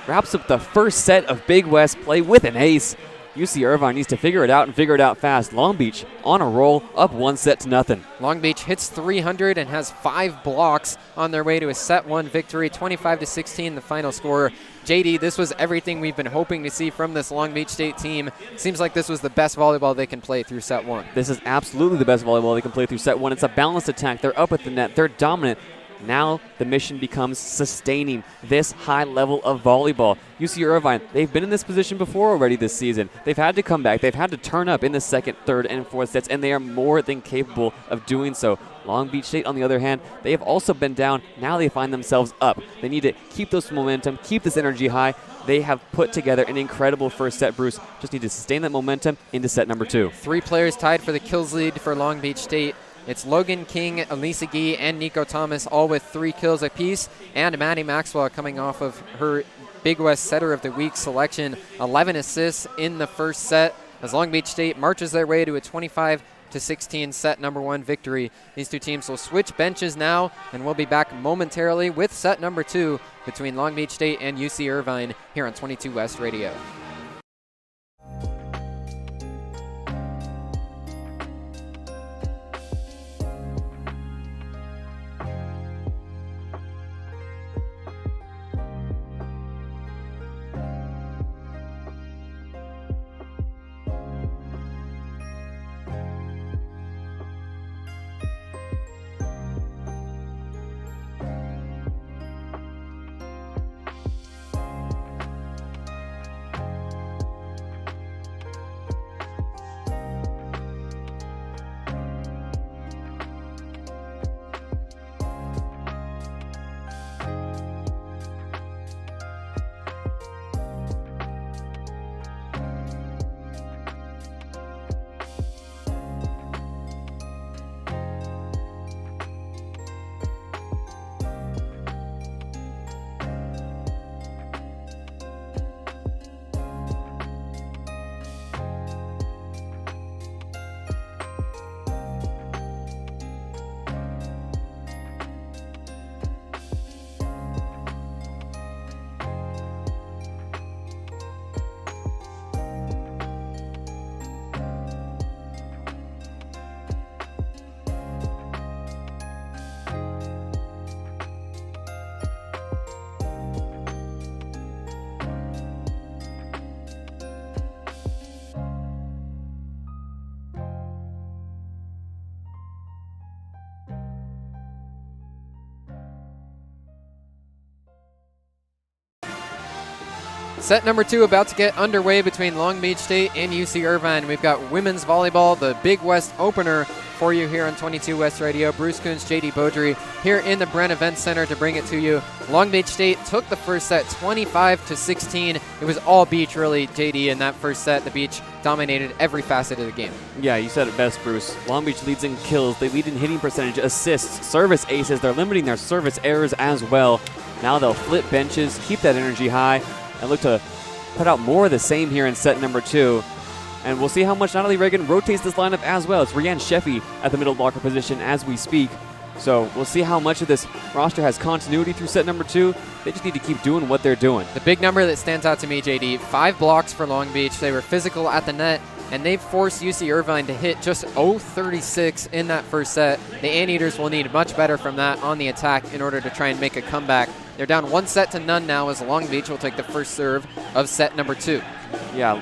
Speaker 2: Wraps up the first set of Big West play with an ace. UC Irvine needs to figure it out and figure it out fast. Long Beach on a roll, up 1-0.
Speaker 1: Long Beach hits 300 and has 5 blocks on their way to a set one victory. 25-16, the final score. JD, this was everything we've been hoping to see from this Long Beach State team. Seems like this was the best volleyball they can play through set one.
Speaker 2: This is absolutely the best volleyball they can play through set one. It's a balanced attack. They're up at the net. They're dominant. Now the mission becomes sustaining this high level of volleyball. UC Irvine, they've been in this position before already this season. They've had to come back. They've had to turn up in the second, third, and fourth sets, and they are more than capable of doing so. Long Beach State, on the other hand, they have also been down. Now they find themselves up. They need to keep this momentum, keep this energy high. they have put together an incredible first set, Bruce. Just need to sustain that momentum into set number 2.
Speaker 1: 3 players tied for the kills lead for Long Beach State. It's Logan King, Elisa Gee, and Nico Thomas, all with 3 kills apiece. And Maddie Maxwell coming off of her Big West Setter of the Week selection. 11 assists in the first set as Long Beach State marches their way to a 25-16 set number 1 victory. These two teams will switch benches now, and we'll be back momentarily with set number 2 between Long Beach State and UC Irvine here on 22 West Radio. Set number 2 about to get underway between Long Beach State and UC Irvine. We've got women's volleyball, the Big West opener for you here on 22 West Radio. Bruce Kuntz, JayDe Beaudry here in the Bren Events Center to bring it to you. Long Beach State took the first set 25-16. It was all Beach really, JayDe, in that first set. The Beach dominated every facet of the game.
Speaker 2: Yeah, you said it best, Bruce. Long Beach leads in kills. They lead in hitting percentage, assists, service aces. They're limiting their service errors as well. Now they'll flip benches, keep that energy high, and look to put out more of the same here in set number 2. And we'll see how much Natalie Reagan rotates this lineup as well. It's Rianne Sheffy at the middle blocker position as we speak. So we'll see how much of this roster has continuity through set number 2. They just need to keep doing what they're doing.
Speaker 1: The big number that stands out to me, JayDe, 5 blocks for Long Beach. They were physical at the net, and they've forced UC Irvine to hit just 0-36 in that first set. The Anteaters will need much better from that on the attack in order to try and make a comeback. They're down 1-0 now as Long Beach will take the first serve of set number 2.
Speaker 2: Yeah,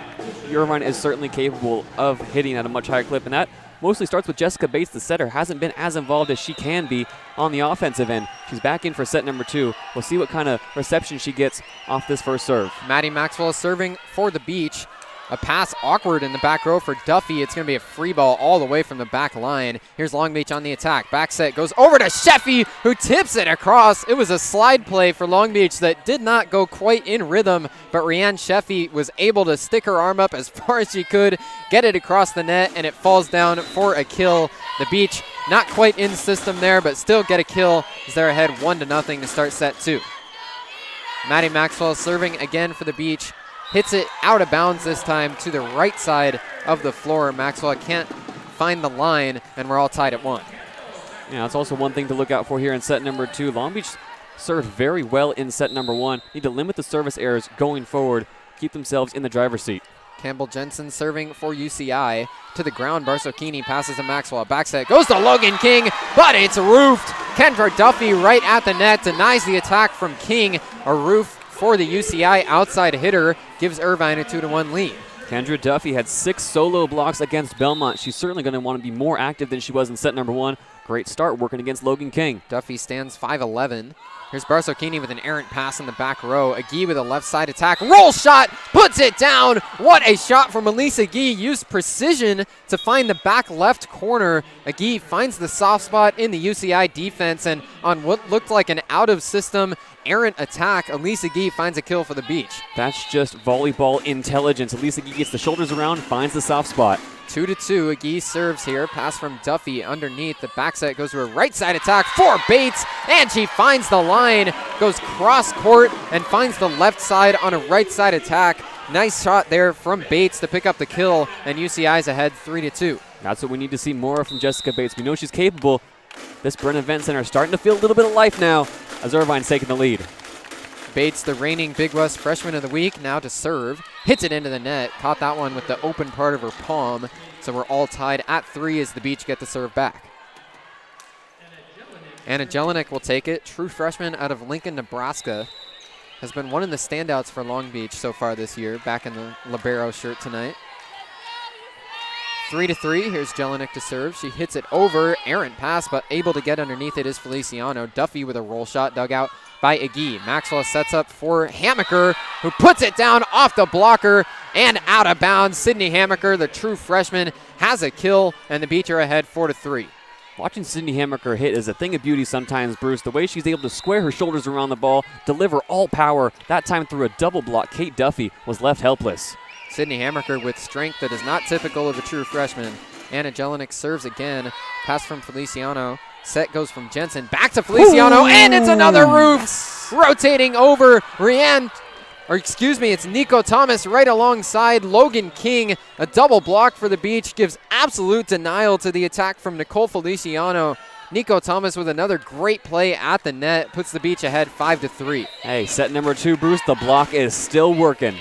Speaker 2: Irvine is certainly capable of hitting at a much higher clip, and that mostly starts with Jessica Bates, the setter. Hasn't been as involved as she can be on the offensive end. She's back in for set number 2. We'll see what kind of reception she gets off this first serve.
Speaker 1: Maddie Maxwell is serving for the Beach. A pass awkward in the back row for Duffy. It's going to be a free ball all the way from the back line. Here's Long Beach on the attack. Back set goes over to Sheffy, who tips it across. It was a slide play for Long Beach that did not go quite in rhythm, but Rianne Sheffy was able to stick her arm up as far as she could, get it across the net, and it falls down for a kill. The Beach not quite in system there, but still get a kill as they're ahead 1-0 to start set 2. Maddie Maxwell serving again for the Beach. Hits it out of bounds this time to the right side of the floor. Maxwell can't find the line, and we're all tied at 1.
Speaker 2: Yeah, that's also one thing to look out for here in set number 2. Long Beach served very well in set number 1. Need to limit the service errors going forward, keep themselves in the driver's seat.
Speaker 1: Campbell Jensen serving for UCI. To the ground, Barsocchini passes to Maxwell. Back set goes to Logan King, but it's roofed. Kendra Duffy right at the net denies the attack from King. A roof for the UCI outside hitter gives Irvine a 2-1 lead.
Speaker 2: Kendra Duffy had 6 solo blocks against Belmont. She's certainly going to want to be more active than she was in set number 1. Great start working against Logan King.
Speaker 1: Duffy stands 5'11". Here's Barsocchini with an errant pass in the back row. Agee with a left side attack. Roll shot, puts it down. What a shot from Elise Agee. Used precision to find the back left corner. Agee finds the soft spot in the UCI defense, and on what looked like an out-of-system errant attack, Elise Agee finds a kill for the Beach.
Speaker 2: That's just volleyball intelligence. Elise Agee gets the shoulders around, finds the soft spot.
Speaker 1: 2-2, Agee serves here. Pass from Duffy underneath. The back set goes to a right side attack for Bates, and she finds the line, goes cross court, and finds the left side on a right side attack. Nice shot there from Bates to pick up the kill, and UCI's ahead 3-2.
Speaker 2: That's what we need to see more from Jessica Bates. We know she's capable. This Bren Events Center is starting to feel a little bit of life now as Irvine's taking the lead.
Speaker 1: Bates, the reigning Big West Freshman of the Week, now to serve. Hits it into the net. Caught that one with the open part of her palm. So we're all tied at 3 as the Beach get the serve back. Anna Jelinek will take it. True freshman out of Lincoln, Nebraska. Has been one of the standouts for Long Beach so far this year. Back in the libero shirt tonight. 3-3. Here's Jelinek to serve. She hits it over. Errant pass, but able to get underneath it is Feliciano. Duffy with a roll shot dug out by Agee. Maxwell sets up for Hammaker, who puts it down off the blocker and out of bounds. Sydney Hammaker, the true freshman, has a kill, and the Beach are ahead 4-3.
Speaker 2: Watching Sydney Hammaker hit is a thing of beauty sometimes, Bruce. The way she's able to square her shoulders around the ball, deliver all power, that time through a double block. Kate Duffy was left helpless.
Speaker 1: Sydney Hammaker with strength that is not typical of a true freshman. Anna Jelinek serves again. Pass from Feliciano. Set goes from Jensen back to Feliciano, and it's another roof. Rotating over it's Nico Thomas right alongside Logan King. A double block for the Beach gives absolute denial to the attack from Nicole Feliciano. Nico Thomas with another great play at the net puts the Beach ahead 5-3.
Speaker 2: Hey, set number 2, Bruce. The block is still working.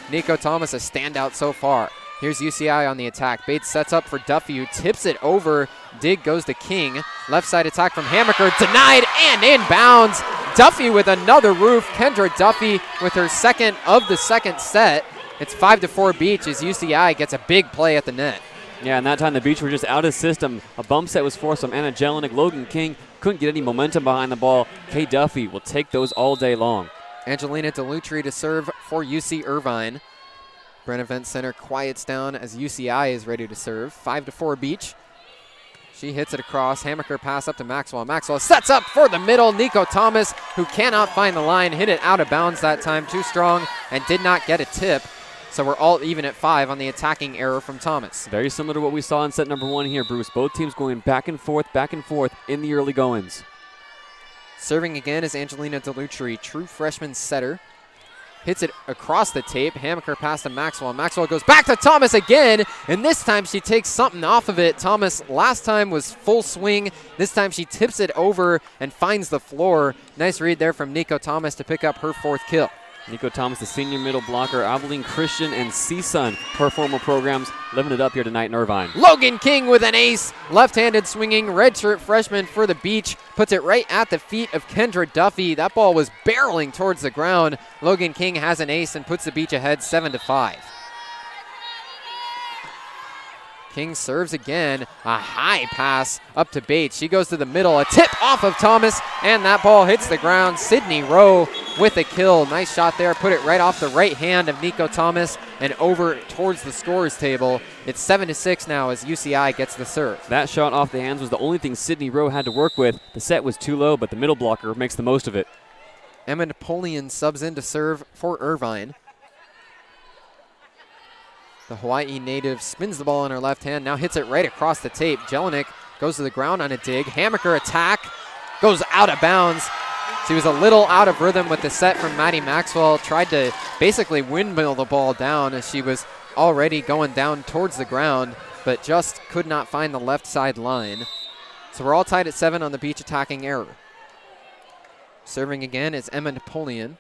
Speaker 1: Nico Thomas a standout so far. Here's UCI on the attack. Bates sets up for Duffy, who tips it over. Dig goes to King. Left side attack from Hammaker. Denied and inbounds. Duffy with another roof. Kendra Duffy with her second of the second set. It's 5-4 Beach as UCI gets a big play at the net.
Speaker 2: Yeah, and that time the Beach were just out of system. A bump set was forced from Anna Jelinek. Logan King couldn't get any momentum behind the ball. Kay Duffy will take those all day long.
Speaker 1: Angelina Delutri to serve for UC Irvine. Bren Events Center quiets down as UCI is ready to serve. 5-4 Beach. She hits it across. Hammaker pass up to Maxwell. Maxwell sets up for the middle. Nico Thomas, who cannot find the line, hit it out of bounds that time. Too strong and did not get a tip. So we're all even at 5 on the attacking error from Thomas.
Speaker 2: Very similar to what we saw in set number 1 here, Bruce. Both teams going back and forth in the early goings.
Speaker 1: Serving again is Angelina Delutri, true freshman setter. Hits it across the tape. Hammaker pass to Maxwell. Maxwell goes back to Thomas again, and this time she takes something off of it. Thomas last time was full swing. This time she tips it over and finds the floor. Nice read there from Nico Thomas to pick up her 4th kill.
Speaker 2: Nico Thomas, the senior middle blocker, Abilene Christian and CSUN, her former programs, living it up here tonight in Irvine.
Speaker 1: Logan King with an ace, left-handed swinging redshirt freshman for the Beach, puts it right at the feet of Kendra Duffy. That ball was barreling towards the ground. Logan King has an ace and puts the Beach ahead 7-5. King serves again, a high pass up to Bates. She goes to the middle, a tip off of Thomas, and that ball hits the ground. Sydney Rowe with a kill. Nice shot there, put it right off the right hand of Nico Thomas and over towards the scorer's table. It's 7-6 now as UCI gets the serve.
Speaker 2: That shot off the hands was the only thing Sydney Rowe had to work with. The set was too low, but the middle blocker makes the most of it.
Speaker 1: Emma Napoleon subs in to serve for Irvine. The Hawaii native spins the ball on her left hand, now hits it right across the tape. Jelinek goes to the ground on a dig. Hammaker attack, goes out of bounds. She was a little out of rhythm with the set from Maddie Maxwell. Tried to basically windmill the ball down as she was already going down towards the ground, but just could not find the left side line. So we're all tied at 7 on the Beach attacking error. Serving again is Emma Napoleon.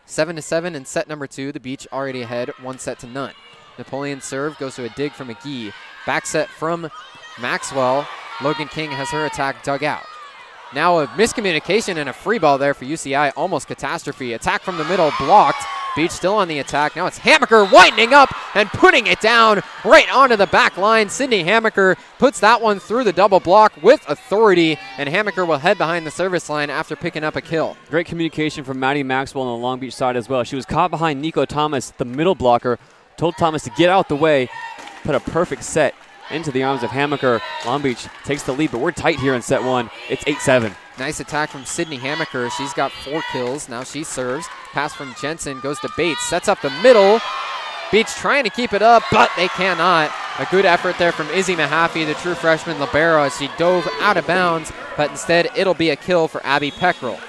Speaker 1: 7-7 in set number 2. The Beach already ahead 1-0. Napoleon's serve goes to a dig from McGee. Back set from Maxwell. Logan King has her attack dug out. Now a miscommunication and a free ball there for UCI. Almost catastrophe. Attack from the middle blocked. Beach still on the attack. Now it's Hammaker winding up and putting it down right onto the back line. Sydney Hammaker puts that one through the double block with authority, and Hammaker will head behind the service line after picking up a kill.
Speaker 2: Great communication from Maddie Maxwell on the Long Beach side as well. She was caught behind Nico Thomas, the middle blocker, told Thomas to get out the way, put a perfect set into the arms of Hammaker. Long Beach takes the lead, but we're tight here in set one. It's 8-7.
Speaker 1: Nice attack from Sydney Hammaker. She's got 4 kills. Now she serves. Pass from Jensen goes to Bates. Sets up the middle. Beach trying to keep it up, but they cannot. A good effort there from Izzy Mahaffey, the true freshman libero, as she dove out of bounds, but instead it'll be a kill for Abby Peckrell.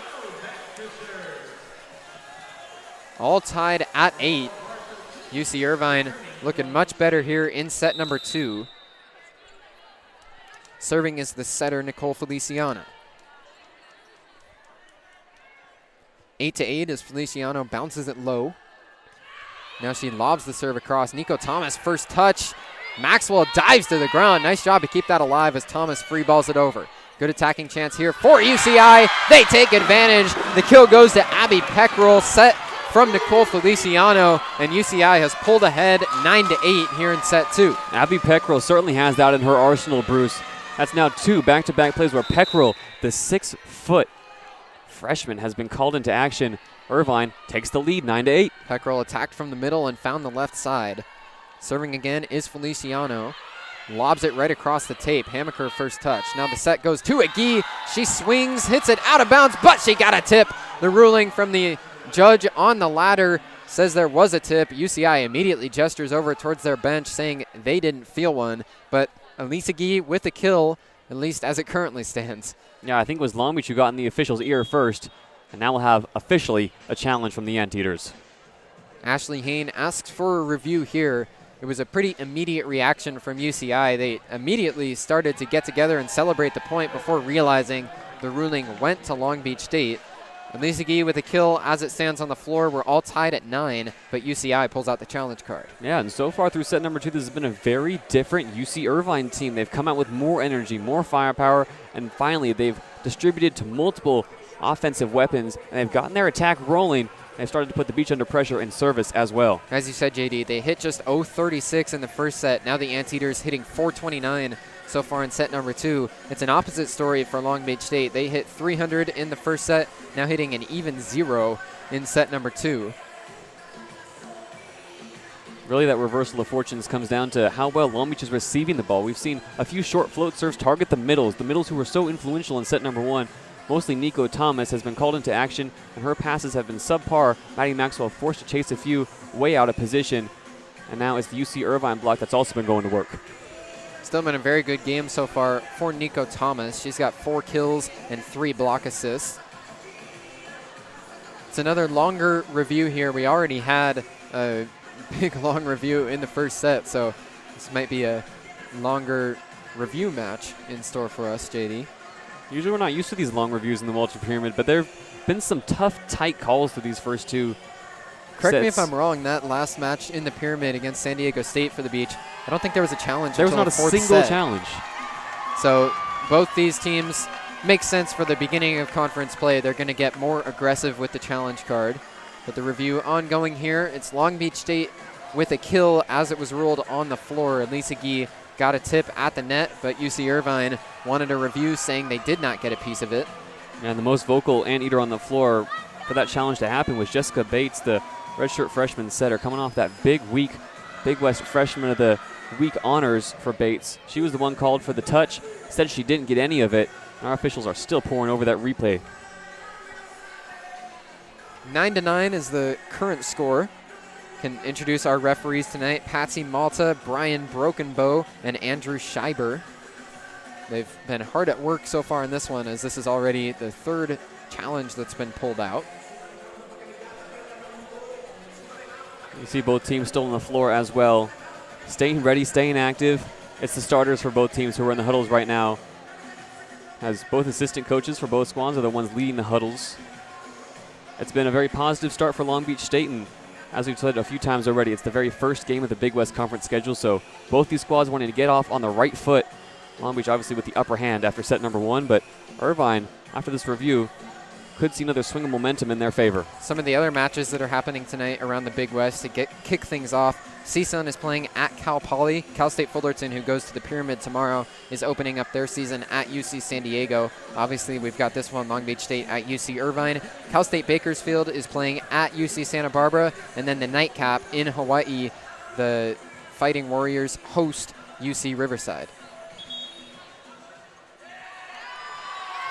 Speaker 1: All tied at 8. UC Irvine looking much better here in set number 2. Serving is the setter, Nicole Feliciano. 8-8 as Feliciano bounces it low. Now she lobs the serve across. Nico Thomas, first touch. Maxwell dives to the ground. Nice job to keep that alive as Thomas free balls it over. Good attacking chance here for UCI. They take advantage. The kill goes to Abby Peckrell, set from Nicole Feliciano, and UCI has pulled ahead 9-8 here in set 2.
Speaker 2: Abby Peckrell certainly has that in her arsenal, Bruce. That's now 2 back-to-back plays where Peckrell, the 6-foot freshman, has been called into action. Irvine takes the lead, 9-8.
Speaker 1: Peckrell attacked from the middle and found the left side. Serving again is Feliciano. Lobs it right across the tape. Hammaker first touch. Now the set goes to Agee. She swings, hits it out of bounds, but she got a tip. The ruling from the judge on the ladder says there was a tip. UCI immediately gestures over towards their bench saying they didn't feel one, but Elise Agee with the kill, at least as it currently stands.
Speaker 2: Yeah, I think it was Long Beach who got in the official's ear first, and now we'll have officially a challenge from the Anteaters.
Speaker 1: Ashley Hain asks for a review here. It was a pretty immediate reaction from UCI. They immediately started to get together and celebrate the point before realizing the ruling went to Long Beach State. Elise Agee with a kill as it stands on the floor. We're all tied at 9, but UCI pulls out the challenge card.
Speaker 2: Yeah, and so far through set number 2, this has been a very different UC Irvine team. They've come out with more energy, more firepower, and finally they've distributed to multiple offensive weapons, and they've gotten their attack rolling. They've started to put the Beach under pressure in service as well.
Speaker 1: As you said, JD, they hit just 036 in the first set. Now the Anteaters hitting 429 so far in set number 2. It's an opposite story for Long Beach State. They hit 300 in the first set, now hitting an even 0 in set number 2.
Speaker 2: Really, that reversal of fortunes comes down to how well Long Beach is receiving the ball. We've seen a few short float serves target the middles who were so influential in set number 1. Mostly Nico Thomas has been called into action, and her passes have been subpar. Maddie Maxwell forced to chase a few way out of position, and now it's the UC Irvine block that's also been going to work.
Speaker 1: Still been a very good game so far for Nico Thomas. She's got 4 kills and 3 block assists. It's another longer review here. We already had a big long review in the first set, so this might be a longer review match in store for us, JD.
Speaker 2: Usually we're not used to these long reviews in the multi-pyramid, but there have been some tough, tight calls to these first 2
Speaker 1: Correct
Speaker 2: sets.
Speaker 1: me if I'm wrong, that last match in the pyramid against San Diego State for the Beach, I don't think there was a challenge.
Speaker 2: There was not a single
Speaker 1: set.
Speaker 2: challenge.
Speaker 1: So both these teams make sense for the beginning of conference play. They're going to get more aggressive with the challenge card. But the review ongoing here. It's Long Beach State with a kill as it was ruled on the floor. Elise Agee got a tip at the net, but UC Irvine wanted a review saying they did not get a piece of it.
Speaker 2: And the most vocal anteater on the floor for that challenge to happen was Jessica Bates, the redshirt freshman setter, coming off that big week, Big West freshman of the week honors for Bates. She was the one called for the touch, said she didn't get any of it. And our officials are still pouring over that replay.
Speaker 1: 9-9 is the current score. Can introduce our referees tonight: Patsy Malta, Brian Brokenbow, and Andrew Scheiber. They've been hard at work so far in this one, as this is already the 3rd challenge that's been pulled out.
Speaker 2: You see both teams still on the floor as well. Staying ready, staying active. It's the starters for both teams who are in the huddles right now, as both assistant coaches for both squads are the ones leading the huddles. It's been a very positive start for Long Beach State, and as we've said a few times already, it's the very first game of the Big West Conference schedule, so both these squads wanting to get off on the right foot. Long Beach obviously with the upper hand after set number 1, but Irvine, after this review, could see another swing of momentum in their favor.
Speaker 1: Some of the other matches that are happening tonight around the Big West to kick things off. CSUN is playing at Cal Poly. Cal State Fullerton, who goes to the Pyramid tomorrow, is opening up their season at UC San Diego. Obviously, we've got this one, Long Beach State at UC Irvine. Cal State Bakersfield is playing at UC Santa Barbara. And then the nightcap in Hawaii, the Fighting Warriors host UC Riverside.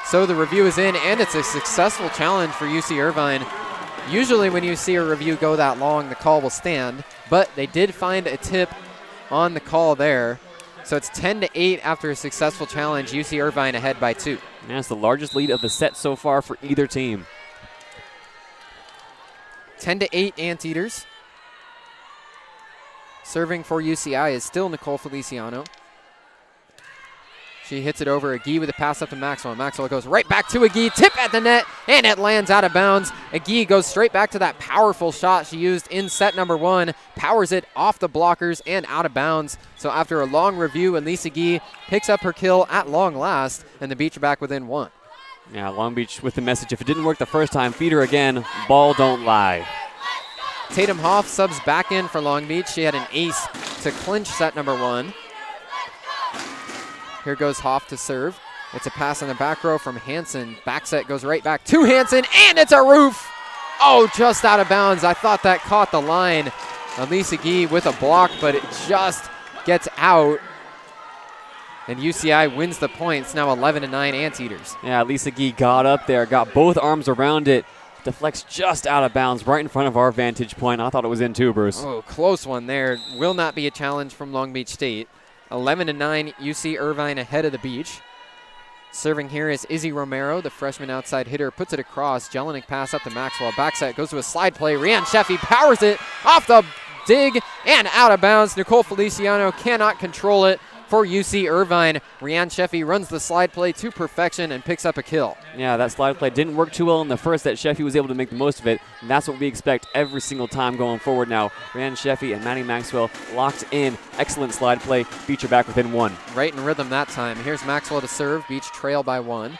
Speaker 1: So the review is in, and it's a successful challenge for UC Irvine. Usually when you see a review go that long, the call will stand, but they did find a tip on the call there. So it's 10-8 after a successful challenge. UC Irvine ahead by 2.
Speaker 2: And that's the largest lead of the set so far for either team.
Speaker 1: 10-8 Anteaters. Serving for UCI is still Nicole Feliciano. She hits it over Agee with a pass up to Maxwell. Maxwell goes right back to Agee. Tip at the net, and it lands out of bounds. Agee goes straight back to that powerful shot she used in set number 1. Powers it off the blockers and out of bounds. So after a long review, Elise Agee picks up her kill at long last, and the Beach are back within 1.
Speaker 2: Yeah, Long Beach with the message, if it didn't work the first time, feed her again. Ball don't lie.
Speaker 1: Tatum Hoff subs back in for Long Beach. She had an ace to clinch set number 1. Here goes Hoff to serve. It's a pass on the back row from Hansen. Back set goes right back to Hansen, and it's a roof. Oh, just out of bounds. I thought that caught the line. Elise Agee with a block, but it just gets out. And UCI wins the point. It's now 11-9 Anteaters.
Speaker 2: Yeah, Elise Agee got up there, got both arms around it. Deflects just out of bounds right in front of our vantage point. I thought it was in too, Bruce.
Speaker 1: Oh, close one there. Will not be a challenge from Long Beach State. 11-9 UC Irvine ahead of the Beach. Serving here is Izzy Romero, the freshman outside hitter. Puts it across. Jelinek pass up to Maxwell. Back set goes to a slide play. Rianne Sheffy powers it off the dig and out of bounds. Nicole Feliciano cannot control it for UC Irvine. Rianne Sheffy runs the slide play to perfection and picks up a kill.
Speaker 2: Yeah, that slide play didn't work too well in the first. That Sheffy was able to make the most of it, and that's what we expect every single time going forward now. Rianne Sheffy and Maddie Maxwell locked in. Excellent slide play. Beach are back within 1.
Speaker 1: Right in rhythm that time. Here's Maxwell to serve. Beach trail by 1.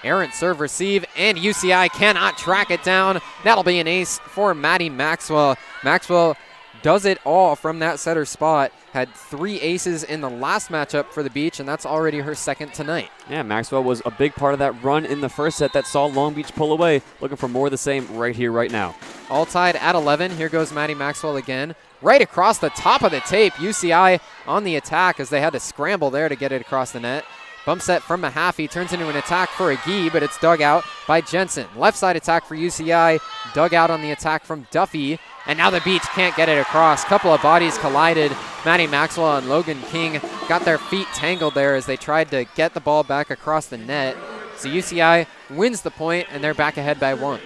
Speaker 1: Errant serve receive, and UCI cannot track it down. That'll be an ace for Maddie Maxwell. Maxwell does it all from that setter spot. Had 3 aces in the last matchup for the Beach, and that's already her second tonight.
Speaker 2: Yeah, Maxwell was a big part of that run in the first set that saw Long Beach pull away. Looking for more of the same right here, right now.
Speaker 1: All tied at 11. Here goes Maddie Maxwell again. Right across the top of the tape. UCI on the attack as they had to scramble there to get it across the net. Bump set from Mahaffey turns into an attack for Agee, but it's dug out by Jensen. Left side attack for UCI. Dug out on the attack from Duffy. And now the Beach can't get it across. Couple of bodies collided. Maddie Maxwell and Logan King got their feet tangled there as they tried to get the ball back across the net. So UCI wins the point, and they're back ahead by 1.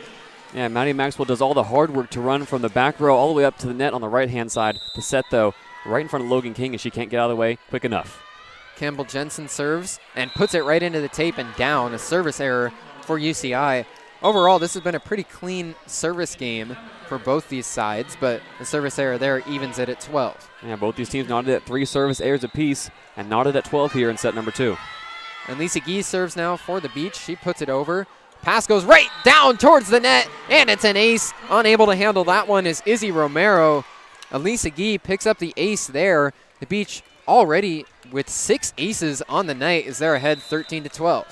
Speaker 2: Yeah, Maddie Maxwell does all the hard work to run from the back row all the way up to the net on the right-hand side. The set, though, right in front of Logan King, and she can't get out of the way quick enough.
Speaker 1: Campbell Jensen serves and puts it right into the tape and down. A service error for UCI. Overall, this has been a pretty clean service game for both these sides, but the service error there evens it at 12.
Speaker 2: Yeah, both these teams knotted at 3 service errors apiece and knotted at 12 here in set number 2.
Speaker 1: And Lisa Gee serves now for the Beach. She puts it over. Pass goes right down towards the net, and it's an ace. Unable to handle that one is Izzy Romero. Elisa Gee picks up the ace there. The Beach already with 6 aces on the night as they're ahead 13-12.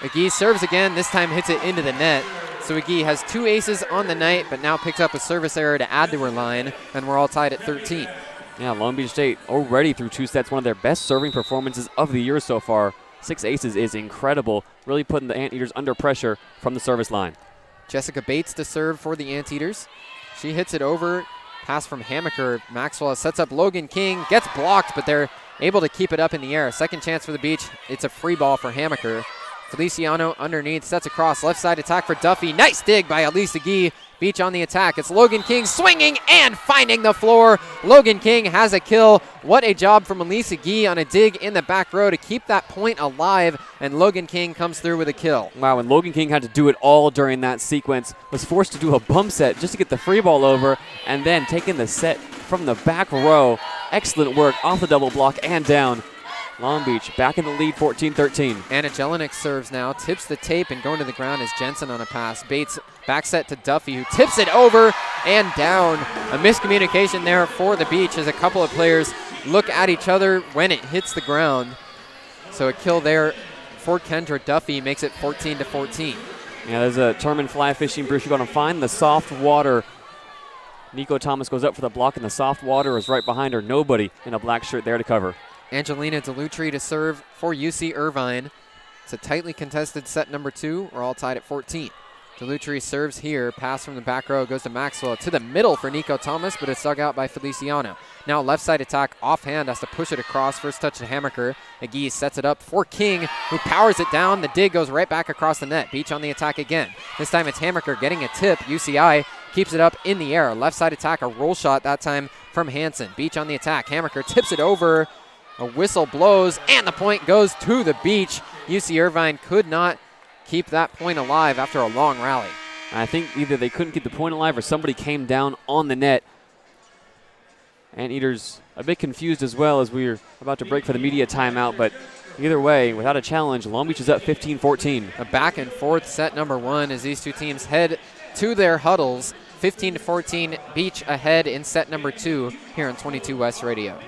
Speaker 1: Agee serves again, this time hits it into the net. So Agee has 2 aces on the night, but now picks up a service error to add to her line, and we're all tied at 13.
Speaker 2: Yeah, Long Beach State already through 2 sets, one of their best serving performances of the year so far. 6 aces is incredible, really putting the Anteaters under pressure from the service line.
Speaker 1: Jessica Bates to serve for the Anteaters. She hits it over, pass from Hammaker. Maxwell sets up Logan King, gets blocked, but they're able to keep it up in the air. Second chance for the Beach, it's a free ball for Hammaker. Feliciano underneath, sets across, left side attack for Duffy. Nice dig by Elisa Gee. Beach on the attack. It's Logan King swinging and finding the floor. Logan King has a kill. What a job from Elisa Gee on a dig in the back row to keep that point alive, and Logan King comes through with a kill.
Speaker 2: Wow, and Logan King had to do it all during that sequence. Was forced to do a bump set just to get the free ball over, and then taking the set from the back row. Excellent work off the double block and down. Long Beach back in the lead, 14-13.
Speaker 1: Anna Jelinek serves now, tips the tape and going to the ground is Jensen on a pass. Bates back set to Duffy, who tips it over and down. A miscommunication there for the Beach as a couple of players look at each other when it hits the ground. So a kill there for Kendra Duffy makes it 14-14.
Speaker 2: Yeah, there's a term in fly fishing, Bruce. You're going to find the soft water. Nico Thomas goes up for the block, and the soft water is right behind her. Nobody in a black shirt there to cover.
Speaker 1: Angelina Delutri to serve for UC Irvine. It's a tightly contested set number 2. We're all tied at 14. Delutri serves here. Pass from the back row goes to Maxwell. To the middle for Nico Thomas, but it's dug out by Feliciano. Now left side attack offhand, has to push it across. First touch to Hammaker. Agee sets it up for King, who powers it down. The dig goes right back across the net. Beach on the attack again. This time it's Hammaker getting a tip. UCI keeps it up in the air. Left side attack, a roll shot that time from Hansen. Beach on the attack. Hammaker tips it over. A whistle blows, and the point goes to the Beach. UC Irvine could not keep that point alive after a long rally.
Speaker 2: I think either they couldn't keep the point alive or somebody came down on the net. Anteaters a bit confused as well as we're about to break for the media timeout, but either way, without a challenge, Long Beach is up 15-14.
Speaker 1: A back and forth set number 1 as these two teams head to their huddles. 15-14, Beach ahead in set number 2 here on 22 West Radio.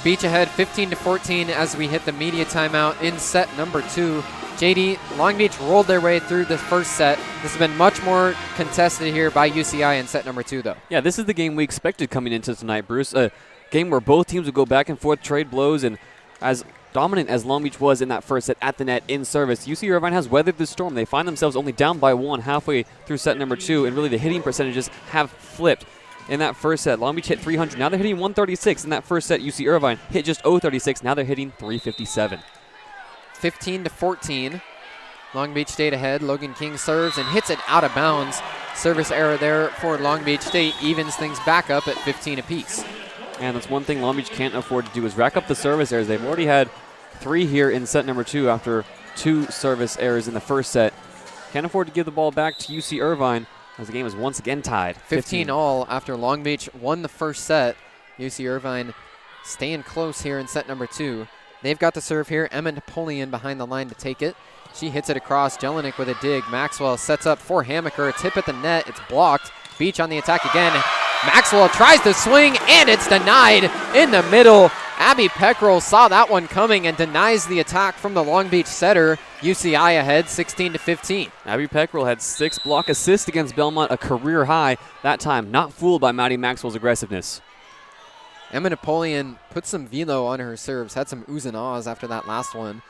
Speaker 1: Beach ahead 15-14 as we hit the media timeout in set number 2. JayDe, Long Beach rolled their way through the first set. This has been much more contested here by UCI in set number 2, though.
Speaker 2: Yeah, this is the game we expected coming into tonight, Bruce. A game where both teams would go back and forth, trade blows, and as dominant as Long Beach was in that first set at the net in service, UC Irvine has weathered the storm. They find themselves only down by 1 halfway through set number 2, and really the hitting percentages have flipped. In that first set, Long Beach hit 300. Now they're hitting 136. In that first set, UC Irvine hit just 036. Now they're hitting 357.
Speaker 1: 15-14. Long Beach State ahead. Logan King serves and hits it out of bounds. Service error there for Long Beach State evens things back up at 15 apiece.
Speaker 2: And that's one thing Long Beach can't afford to do is rack up the service errors. They've already had 3 here in set number 2 after 2 service errors in the first set. Can't afford to give the ball back to UC Irvine as the game is once again tied.
Speaker 1: 15 all after Long Beach won the first set. UC Irvine staying close here in set number 2. They've got the serve here. Emma Napoleon behind the line to take it. She hits it across. Jelinek with a dig. Maxwell sets up for Hammaker. A tip at the net. It's blocked. Beach on the attack again. Maxwell tries to swing, and it's denied in the middle. Abby Peckrell saw that one coming and denies the attack from the Long Beach setter. UCI ahead 16-15.
Speaker 2: Abby Peckrell had 6 block assists against Belmont, a career high. That time, not fooled by Maddie Maxwell's aggressiveness.
Speaker 1: Emma Napoleon put some velo on her serves, had some oohs and ahs after that last one.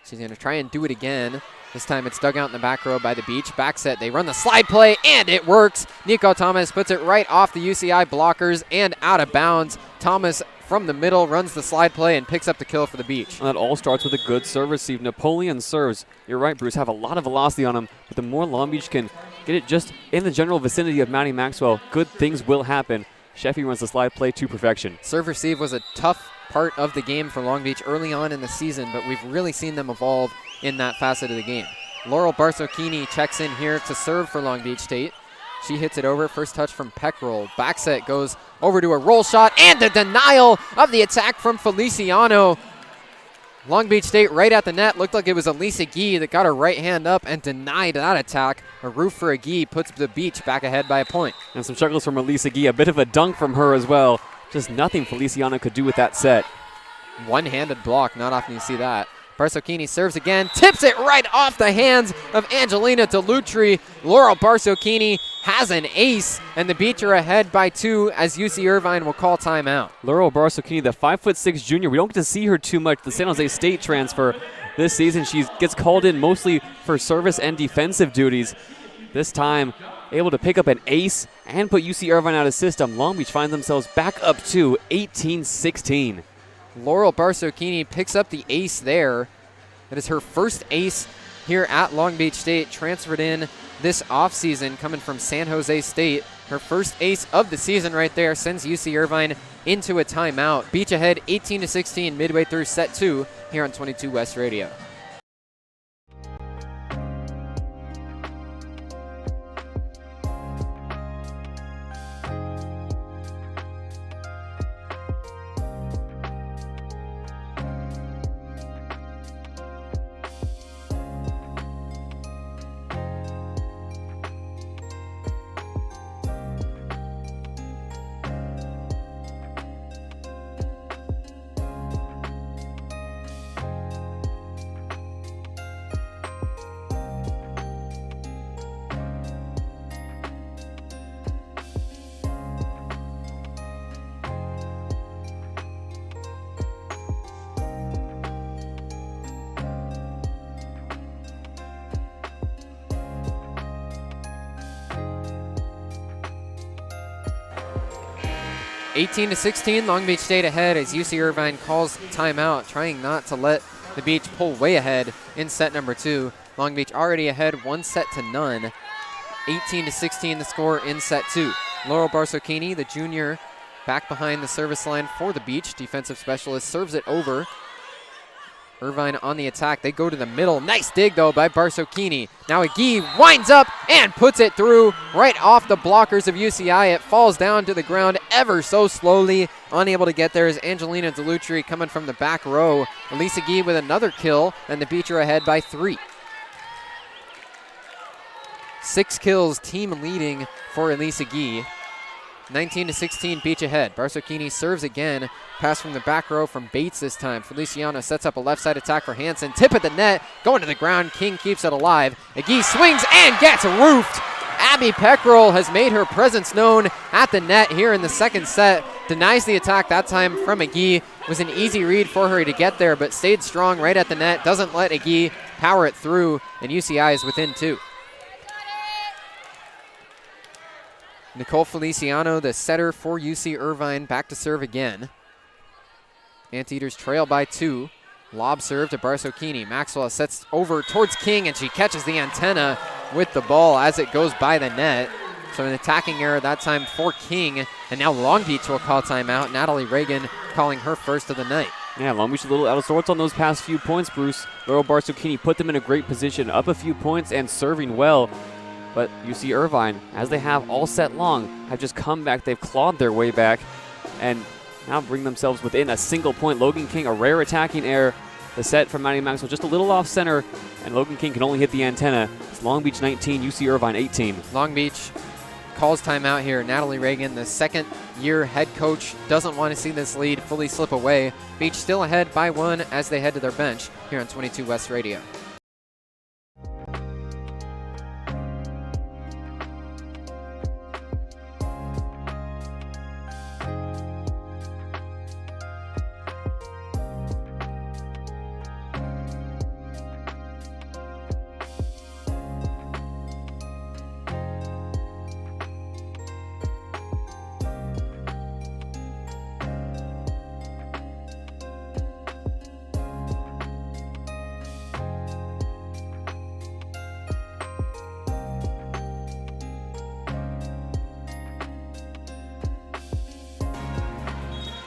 Speaker 1: She's going to try and do it again. This time it's dug out in the back row by the Beach. Back set, they run the slide play, and it works. Nico Thomas puts it right off the UCI blockers and out of bounds. Thomas from the middle runs the slide play and picks up the kill for the Beach.
Speaker 2: And that all starts with a good serve receive. Napoleon serves, you're right, Bruce, have a lot of velocity on them, but the more Long Beach can get it just in the general vicinity of Maddie Maxwell, good things will happen. Sheffy runs the slide play to perfection.
Speaker 1: Serve receive was a tough part of the game for Long Beach early on in the season, but we've really seen them evolve in that facet of the game. Laurel Barsocchini checks in here to serve for Long Beach State. She hits it over. First touch from Peckrell. Back set goes over to a roll shot, and the denial of the attack from Feliciano. Long Beach State right at the net. Looked like it was Elisa Gee that got her right hand up and denied that attack. A roof for Gee puts the Beach back ahead by a point.
Speaker 2: And some struggles from Elisa Gee. A bit of a dunk from her as well Just nothing Feliciano could do with that set.
Speaker 1: One-handed block, not often you see that. Barsocchini serves again, tips it right off the hands of Angelina Beaudry. Laurel Barsocchini has an ace, and the Beach are ahead by 2 as UC Irvine will call timeout.
Speaker 2: Laurel Barsocchini, the 5'6" junior, we don't get to see her too much. The San Jose State transfer this season, she gets called in mostly for service and defensive duties. This time, able to pick up an ace and put UC Irvine out of system. Long Beach find themselves back up to 18-16.
Speaker 1: Laurel Barsocchini picks up the ace there. That is her first ace here at Long Beach State, transferred in this offseason, coming from San Jose State. Her first ace of the season right there sends UC Irvine into a timeout. Beach ahead 18-16 midway through set 2 here on 22 West Radio. Eighteen to 16, Long Beach State ahead as UC Irvine calls timeout, trying not to let the Beach pull way ahead in set number 2. Long Beach already ahead 1-0. 18 to 16 the score in set 2. Laurel Barsocchini, the junior, back behind the service line for the Beach. Defensive specialist serves it over. Irvine on the attack. They go to the middle. Nice dig, though, by Barsocchini. Now Agee winds up and puts it through right off the blockers of UCI. It falls down to the ground ever so slowly. Unable to get there is Angelina Beaudry coming from the back row. Elise Agee with another kill, and the Beach are ahead by 3. 6 kills, team leading for Elise Agee. 19 to 16, Beach ahead. Barsocchini serves again. Pass from the back row from Bates this time. Feliciano sets up a left side attack for Hansen. Tip at the net, going to the ground. King keeps it alive. Agee swings and gets roofed. Abby Peckrell has made her presence known at the net here in the second set. Denies the attack that time from Agee. Was an easy read for her to get there, but stayed strong right at the net. Doesn't let Agee power it through, and UCI is within 2. Nicole Feliciano, the setter for UC Irvine, back to serve again. Anteaters trail by 2. Lob serve to Barsocchini. Maxwell sets over towards King, and she catches the antenna with the ball as it goes by the net. So an attacking error that time for King, and now Long Beach will call timeout. Natalie Reagan calling her first of the night.
Speaker 2: Yeah, Long Beach a little out of sorts on those past few points, Bruce. Laurel Barsocchini put them in a great position, up a few points and serving well. But UC Irvine, as they have all set long, have just come back. They've clawed their way back and now bring themselves within a single point. Logan King, a rare attacking error. The set from Maddie Maxwell just a little off center, and Logan King can only hit the antenna. It's Long Beach 19, UC Irvine 18.
Speaker 1: Long Beach calls timeout here. Natalie Reagan, the second-year head coach, doesn't want to see this lead fully slip away. Beach still ahead by 1 as they head to their bench here on 22 West Radio.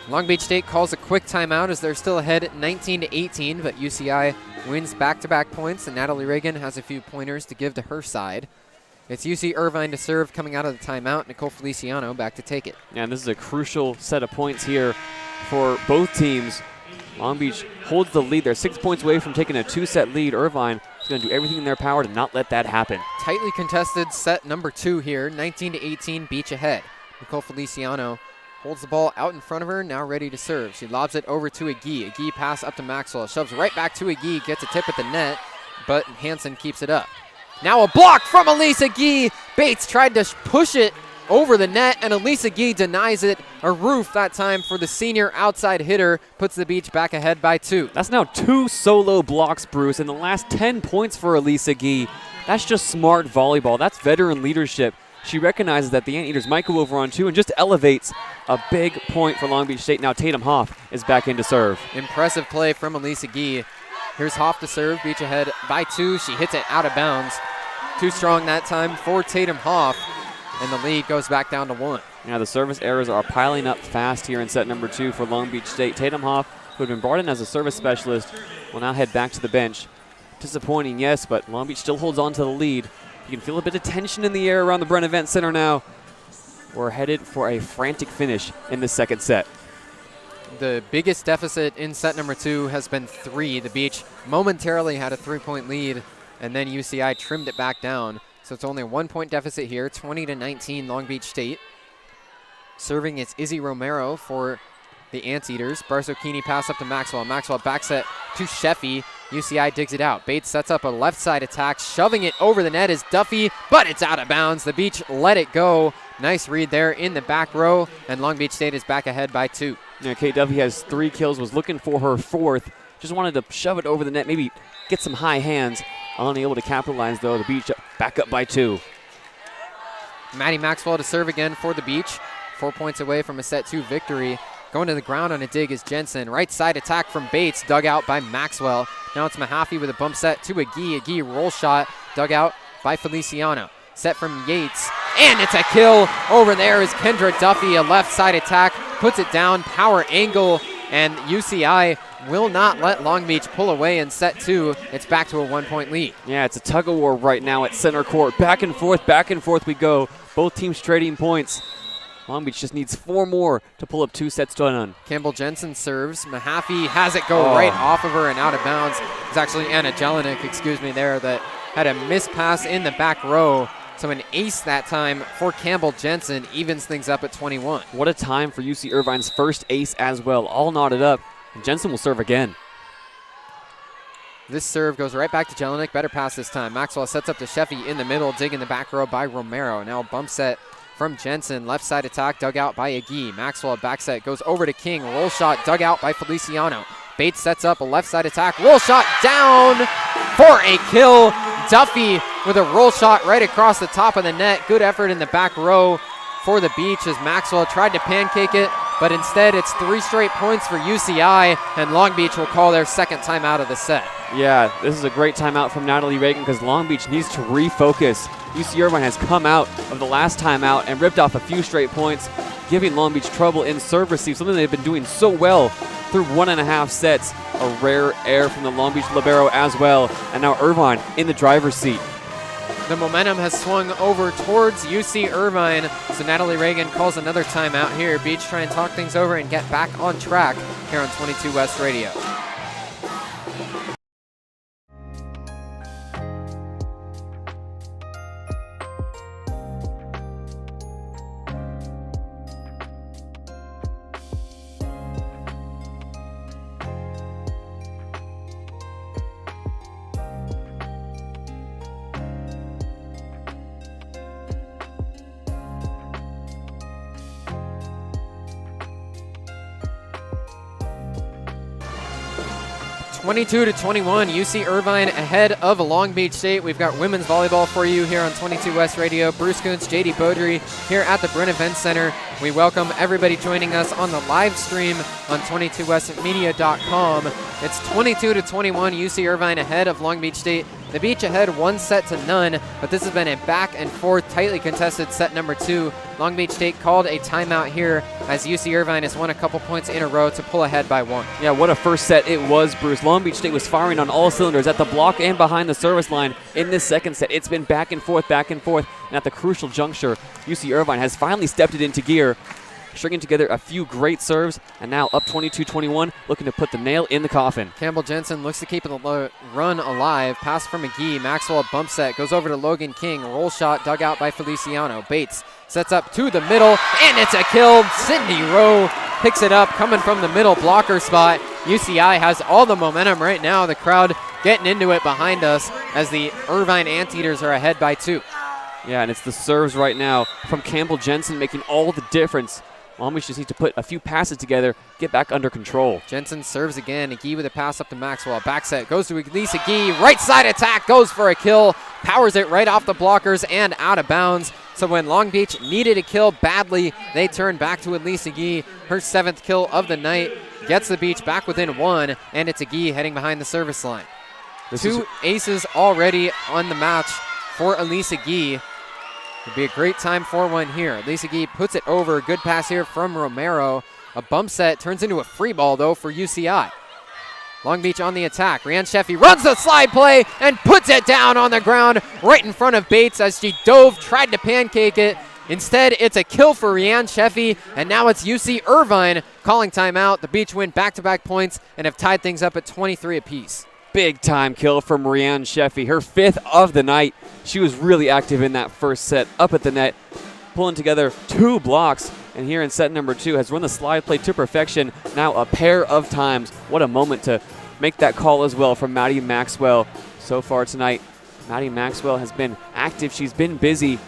Speaker 1: Long Beach State calls a quick timeout as they're still ahead at 19 to 18, but UCI wins back-to-back points, and Natalie Reagan has a few pointers to give to her side. It's UC Irvine to serve coming out of the timeout. Nicole Feliciano back to take it.
Speaker 2: Yeah, and this is a crucial set of points here for both teams. Long Beach holds the lead. They're 6 points away from taking a 2-set lead. Irvine is going to do everything in their power to not let that happen.
Speaker 1: Tightly contested set number 2 here, 19 to 18, Beach ahead. Nicole Feliciano holds the ball out in front of her, now ready to serve. She lobs it over to Agee. Agee pass up to Maxwell, shoves right back to Agee, gets a tip at the net, but Hansen keeps it up. Now a block from Elise Agee. Bates tried to push it over the net, and Elise Agee denies it. A roof that time for the senior outside hitter, puts the Beach back ahead by 2.
Speaker 2: That's now 2 solo blocks, Bruce, in the last 10 points for Elise Agee. That's just smart volleyball. That's veteran leadership. She recognizes that the Anteaters might go over on 2 and just elevates a big point for Long Beach State. Now Tatum Hoff is back in to serve.
Speaker 1: Impressive play from Elise Agee. Here's Hoff to serve. Beach ahead by 2. She hits it out of bounds. Too strong that time for Tatum Hoff, and the lead goes back down to 1.
Speaker 2: Now the service errors are piling up fast here in set number 2 for Long Beach State. Tatum Hoff, who had been brought in as a service specialist, will now head back to the bench. Disappointing, yes, but Long Beach still holds on to the lead. You can feel a bit of tension in the air around the Bren Events Center now. We're headed for a frantic finish in the second set.
Speaker 1: The biggest deficit in set number 2 has been 3. The Beach momentarily had a 3-point lead, and then UCI trimmed it back down. So it's only a 1-point deficit here, 20-19 Long Beach State. Serving is Izzy Romero for the Anteaters. Barzocchini pass up to Maxwell. Maxwell back set to Sheffy. UCI digs it out. Bates sets up a left side attack. Shoving it over the net is Duffy, but it's out of bounds. The Beach let it go. Nice read there in the back row, and Long Beach State is back ahead by 2.
Speaker 2: Yeah, Kate Duffy has 3 kills, was looking for her 4th. Just wanted to shove it over the net, maybe get some high hands. Unable to capitalize, though. The Beach back up by 2.
Speaker 1: Maddie Maxwell to serve again for the Beach. 4 points away from a set 2 victory. Going to the ground on a dig is Jensen. Right side attack from Bates, dug out by Maxwell. Now it's Mahaffey with a bump set to Agee. Agee roll shot, dug out by Feliciano. Set from Yates, and it's a kill. Over there is Kendra Duffy, a left side attack, puts it down, power angle, and UCI will not let Long Beach pull away in set 2. It's back to a 1-point lead.
Speaker 2: Yeah, it's a tug of war right now at center court. Back and forth we go. Both teams trading points. Long Beach just needs 4 more to pull up 2 sets to none.
Speaker 1: Campbell Jensen serves. Mahaffey has it go right off of her and out of bounds. It's actually Anna Jelinek, there, that had a missed pass in the back row. So an ace that time for Campbell Jensen evens things up at 21.
Speaker 2: What a time for UC Irvine's first ace as well. All knotted up. And Jensen will serve again.
Speaker 1: This serve goes right back to Jelinek. Better pass this time. Maxwell sets up to Sheffy in the middle. Dig in the back row by Romero. Now bump set from Jensen. Left side attack dug out by Agee. Maxwell back set goes over to King. Roll shot dug out by Feliciano. Bates sets up a left side attack. Roll shot down for a kill. Duffy with a roll shot right across the top of the net. Good effort in the back row for the Beach as Maxwell tried to pancake it, but instead it's 3 straight points for UCI, and Long Beach will call their second timeout of the set.
Speaker 2: Yeah, this is a great timeout from Natalie Reagan because Long Beach needs to refocus. UC Irvine has come out of the last timeout and ripped off a few straight points, giving Long Beach trouble in serve receive, something they've been doing so well through 1.5 sets. A rare error from the Long Beach libero as well, and now Irvine in the driver's seat.
Speaker 1: The momentum has swung over towards UC Irvine, so Natalie Reagan calls another timeout here. Beach try and talk things over and get back on track here on 22 West Radio. (22-21), UC Irvine ahead of Long Beach State. We've got women's volleyball for you here on 22 West Radio. Bruce Kuntz, JayDe Beaudry here at the Bren Events Center. We welcome everybody joining us on the live stream on 22westmedia.com. It's 22-21, UC Irvine ahead of Long Beach State. The Beach ahead 1-0, but this has been a back and forth, tightly contested set number 2. Long Beach State called a timeout here as UC Irvine has won a couple points in a row to pull ahead by 1.
Speaker 2: Yeah, what a first set it was, Bruce. Long Beach State was firing on all cylinders at the block and behind the service line in this second set. It's been back and forth, and at the crucial juncture, UC Irvine has finally stepped it into gear. stringing together a few great serves, and now up 22-21, looking to put the nail in the coffin.
Speaker 1: Campbell Jensen looks to keep the run alive. Pass from McGee. Maxwell bump set. Goes over to Logan King. Roll shot dug out by Feliciano. Bates sets up to the middle, and it's a kill. Sydney Rowe picks it up, coming from the middle blocker spot. UCI has all the momentum right now. The crowd getting into it behind us as the Irvine Anteaters are ahead by 2.
Speaker 2: Yeah, and it's the serves right now from Campbell Jensen making all the difference. Long Beach just needs to put a few passes together, get back under control.
Speaker 1: Jensen serves again. Agee with a pass up to Maxwell. Back set goes to Elise Agee. Right side attack goes for a kill. Powers it right off the blockers and out of bounds. So when Long Beach needed a kill badly, they turn back to Elise Agee. Her 7th kill of the night. Gets the Beach back within 1, and it's Agee heading behind the service line. 2 aces already on the match for Elise Agee. Would be a great time for one here. Elise Agee puts it over. Good pass here from Romero. A bump set turns into a free ball, though, for UCI. Long Beach on the attack. Rianne Sheffy runs the slide play and puts it down on the ground right in front of Bates as she dove, tried to pancake it. Instead, it's a kill for Rianne Sheffy, and now it's UC Irvine calling timeout. The Beach win back-to-back points and have tied things up at 23 apiece.
Speaker 2: Big time kill from Rianne Sheffy, her 5th of the night. She was really active in that first set, up at the net, pulling together 2 blocks. And here in set number 2 has run the slide play to perfection, now a pair of times. What a moment to make that call as well from Maddie Maxwell. So far tonight, Maddie Maxwell has been active. She's been busy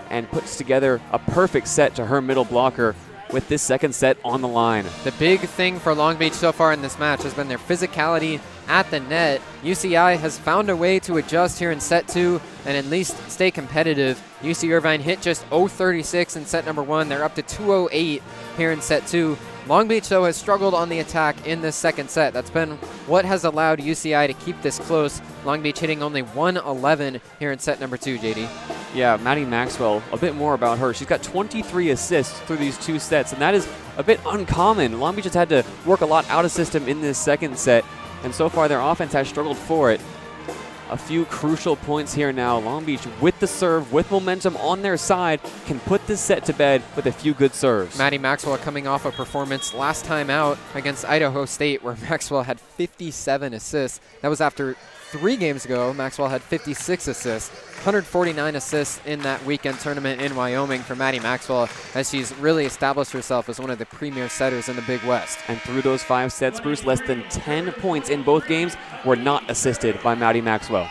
Speaker 2: and puts together a perfect set to her middle blocker with this second set on the line.
Speaker 1: The big thing for Long Beach so far in this match has been their physicality at the net. UCI has found a way to adjust here in set 2 and at least stay competitive. UC Irvine hit just 0.36 in set number 1. They're up to 2.08 here in set 2. Long Beach, though, has struggled on the attack in this second set. That's been what has allowed UCI to keep this close. Long Beach hitting only 111 here in set number 2, JD.
Speaker 2: Yeah, Maddie Maxwell, a bit more about her. She's got 23 assists through these 2 sets, and that is a bit uncommon. Long Beach has had to work a lot out of system in this second set, and so far their offense has struggled for it. A few crucial points here now. Long Beach, with the serve, with momentum on their side, can put this set to bed with a few good serves.
Speaker 1: Maddie Maxwell coming off a performance last time out against Idaho State where Maxwell had 57 assists. That was after 3 games ago. Maxwell had 56 assists. 149 assists in that weekend tournament in Wyoming for Maddie Maxwell as she's really established herself as one of the premier setters in the Big West.
Speaker 2: And through those 5 sets, Bruce, less than 10 points in both games were not assisted by Maddie Maxwell.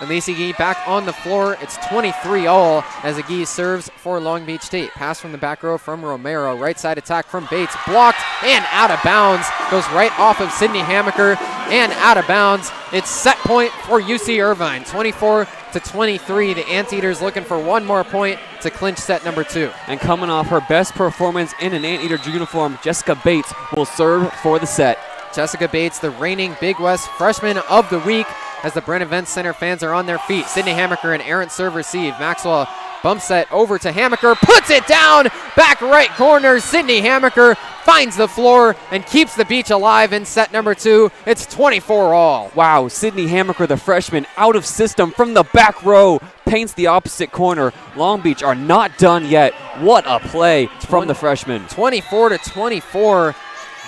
Speaker 1: Elise Agee back on the floor. It's 23-all as Agee serves for Long Beach State. Pass from the back row from Romero. Right side attack from Bates. Blocked and out of bounds. Goes right off of Sydney Hammaker and out of bounds. It's set point for UC Irvine. 24-23. The Anteaters looking for one more point to clinch set number 2.
Speaker 2: And coming off her best performance in an Anteater uniform, Jessica Bates will serve for the set.
Speaker 1: Jessica Bates, the reigning Big West Freshman of the Week, as the Bren Events Center fans are on their feet. Sydney Hammaker, an errant serve receive. Maxwell bump set over to Hammaker, puts it down, back right corner. Sydney Hammaker finds the floor and keeps the Beach alive in set number 2. It's 24-all.
Speaker 2: Wow, Sydney Hammaker, the freshman, out of system from the back row, paints the opposite corner. Long Beach are not done yet. What a play from the freshman.
Speaker 1: 24-24.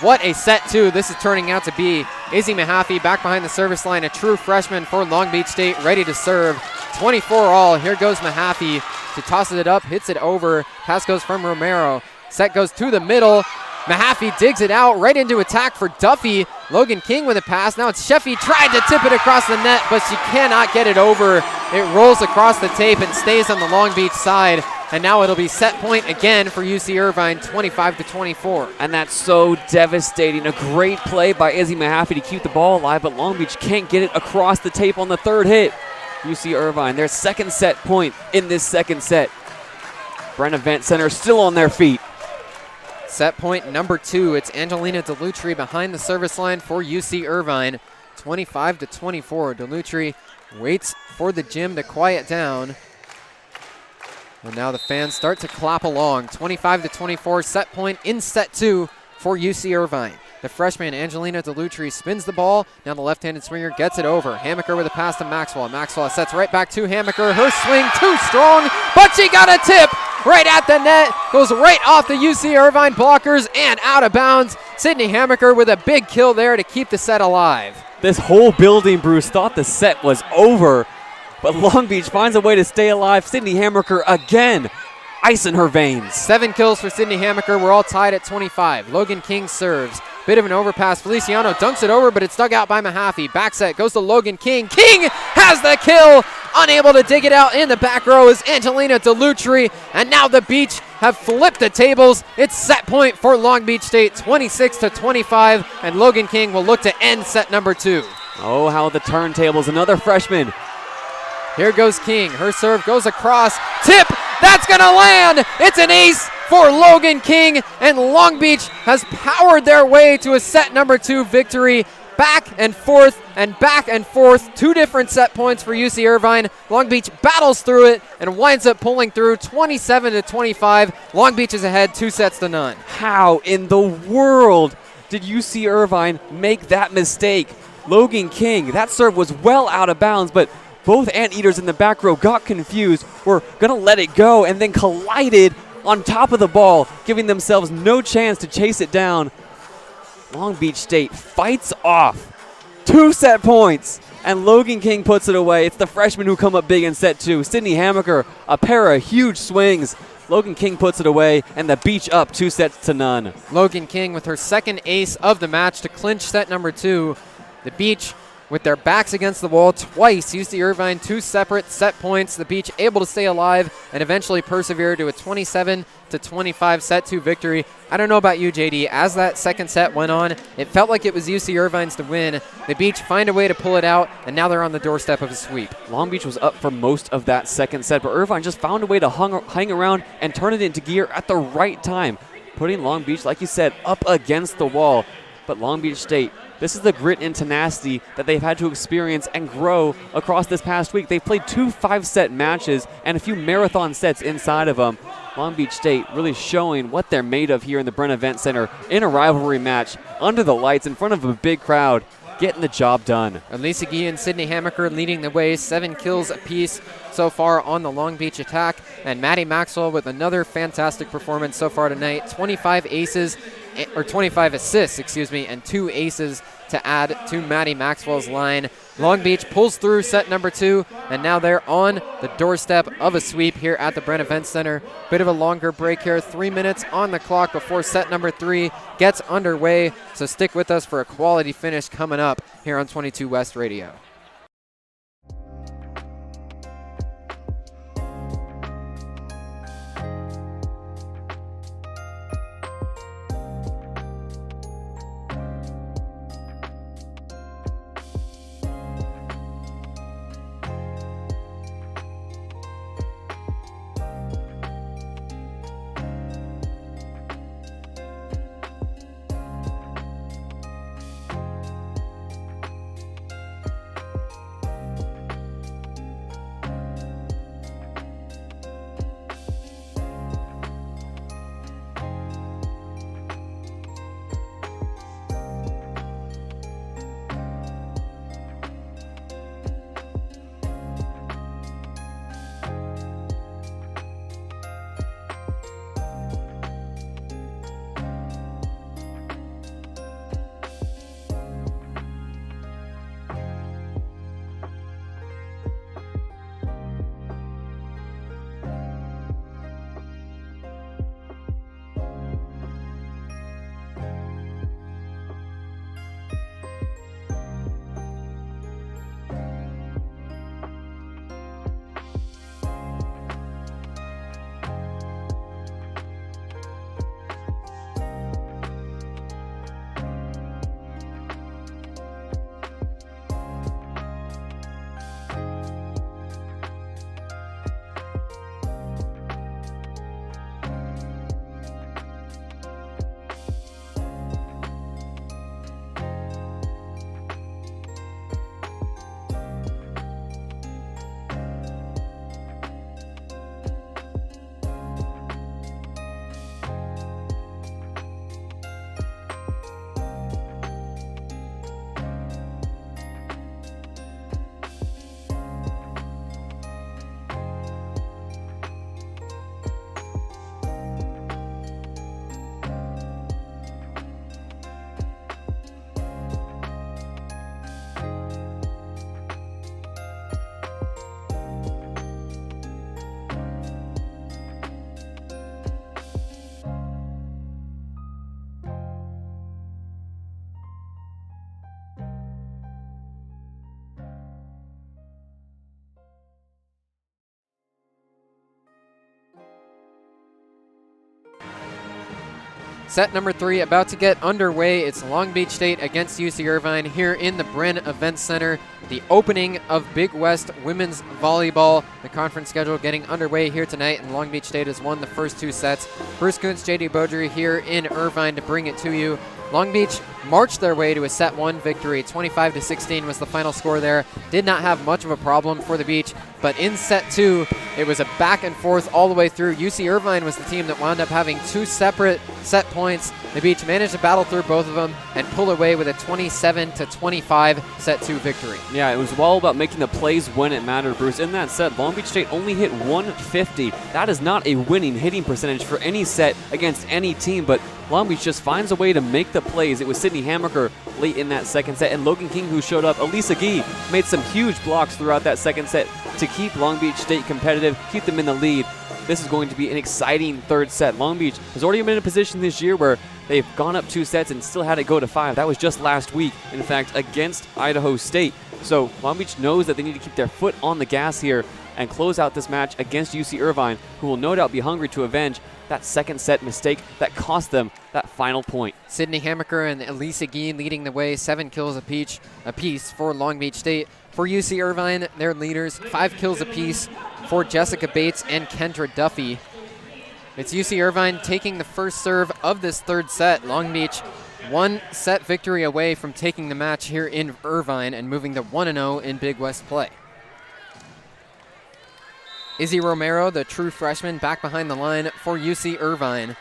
Speaker 1: What a set 2 this is turning out to be. Izzy Mahaffey back behind the service line, a true freshman for Long Beach State, ready to serve. 24-all. Here goes Mahaffey. She tosses it up, hits it over. Pass goes from Romero. Set goes to the middle. Mahaffey digs it out right into attack for Duffy. Logan King with a pass. Now it's Sheffy. Tried to tip it across the net, but she cannot get it over. It rolls across the tape and stays on the Long Beach side. And now it'll be set point again for UC Irvine, 25-24.
Speaker 2: And that's so devastating. A great play by Izzy Mahaffey to keep the ball alive, but Long Beach can't get it across the tape on the 3rd hit. UC Irvine, their second set point in this second set. Bren Events Center still on their feet.
Speaker 1: Set point number 2. It's Angelina Delutri behind the service line for UC Irvine, 25-24. Delutri waits for the gym to quiet down. And now the fans start to clap along. 25-24, set point in set 2 for UC Irvine. The freshman Angelina Delutri spins the ball. Now the left-handed swinger gets it over. Hammaker with a pass to Maxwell. Maxwell sets right back to Hammaker. Her swing too strong, but she got a tip. right at the net, goes right off the UC Irvine blockers and out of bounds. Sydney Hammaker with a big kill there to keep the set alive.
Speaker 2: This whole building, Bruce, thought the set was over, but Long Beach finds a way to stay alive. Sydney Hammaker again, ice in her veins.
Speaker 1: 7 kills for Sydney Hammaker. We're all tied at 25. Logan King serves. Bit of an overpass. Feliciano dunks it over, but it's dug out by Mahaffey. Back set goes to Logan King. King has the kill. Unable to dig it out in the back row is Angelina Delutri. And now the Beach have flipped the tables. It's set point for Long Beach State, 26-25. And Logan King will look to end set number 2.
Speaker 2: Oh, how the turntables. Another freshman.
Speaker 1: Here goes King. Her serve goes across. Tip. That's going to land. It's an ace for Logan King, and Long Beach has powered their way to a set number 2 victory. Back and forth and back and forth. 2 different set points for UC Irvine. Long Beach battles through it and winds up pulling through 27-25. Long Beach is ahead 2-0.
Speaker 2: How in the world did UC Irvine make that mistake? Logan King, that serve was well out of bounds, but both anteaters in the back row got confused, were going to let it go, and then collided on top of the ball, giving themselves no chance to chase it down. Long Beach State fights off 2 set points, and Logan King puts it away. It's the freshmen who come up big in set 2. Sydney Hammaker, a pair of huge swings. Logan King puts it away, and the Beach up 2-0.
Speaker 1: Logan King with her second ace of the match to clinch set number 2. The Beach with their backs against the wall twice. UC Irvine 2 separate set points. The Beach able to stay alive and eventually persevere to a 27-25 set 2 victory. I don't know about you, JD. As that second set went on, it felt like it was UC Irvine's to win. The Beach find a way to pull it out, and now they're on the doorstep of a sweep.
Speaker 2: Long Beach was up for most of that second set, but Irvine just found a way to hang around and turn it into gear at the right time, putting Long Beach, like you said, up against the wall. But Long Beach State, this is the grit and tenacity that they've had to experience and grow across this past week. They've played 2 5-set matches and a few marathon sets inside of them. Long Beach State really showing what they're made of here in the Bren Events Center in a rivalry match, under the lights, in front of a big crowd, getting the job done.
Speaker 1: Elisa Gee and Sydney Hammaker leading the way, 7 kills apiece so far on the Long Beach attack. And Maddie Maxwell with another fantastic performance so far tonight. 25 aces, or 25 assists, and 2 aces to add to Maddie Maxwell's line. Long Beach pulls through set number 2, and now they're on the doorstep of a sweep here at the Bren Events Center. Bit of a longer break here, 3 minutes on the clock before set number 3 gets underway, so stick with us for a quality finish coming up here on 22 West Radio. Set number 3 about to get underway. It's Long Beach State against UC Irvine here in the Bren Events Center. The opening of Big West women's volleyball. The conference schedule getting underway here tonight, and Long Beach State has won the first 2 sets. Bruce Kuntz, JayDe Beaudry here in Irvine to bring it to you. Long Beach marched their way to a set 1 victory. 25-16 was the final score there. Did not have much of a problem for the Beach, but in set 2, it was a back and forth all the way through. UC Irvine was the team that wound up having 2 separate set points. The Beach managed to battle through both of them and pull away with a 27-25 set 2 victory.
Speaker 2: Yeah, it was all about making the plays when it mattered, Bruce. In that set, Long Beach State only hit 150. That is not a winning hitting percentage for any set against any team, but Long Beach just finds a way to make the plays. It was Sydney Hammaker late in that second set, and Logan King who showed up. Elisa Gee made some huge blocks throughout that second set to keep Long Beach State competitive, keep them in the lead. This is going to be an exciting third set. Long Beach has already been in a position this year where they've gone up 2 sets and still had it go to 5. That was just last week, in fact, against Idaho State. So Long Beach knows that they need to keep their foot on the gas here and close out this match against UC Irvine, who will no doubt be hungry to avenge that second set mistake that cost them that final point.
Speaker 1: Sydney Hammaker and Elisa Gee leading the way, 7 kills apiece for Long Beach State. For UC Irvine, their leaders, 5 kills apiece for Jessica Bates and Kendra Duffy. It's UC Irvine taking the first serve of this third set. Long Beach 1 set victory away from taking the match here in Irvine and moving to 1-0 in Big West play. Izzy Romero, the true freshman, back behind the line for UC Irvine.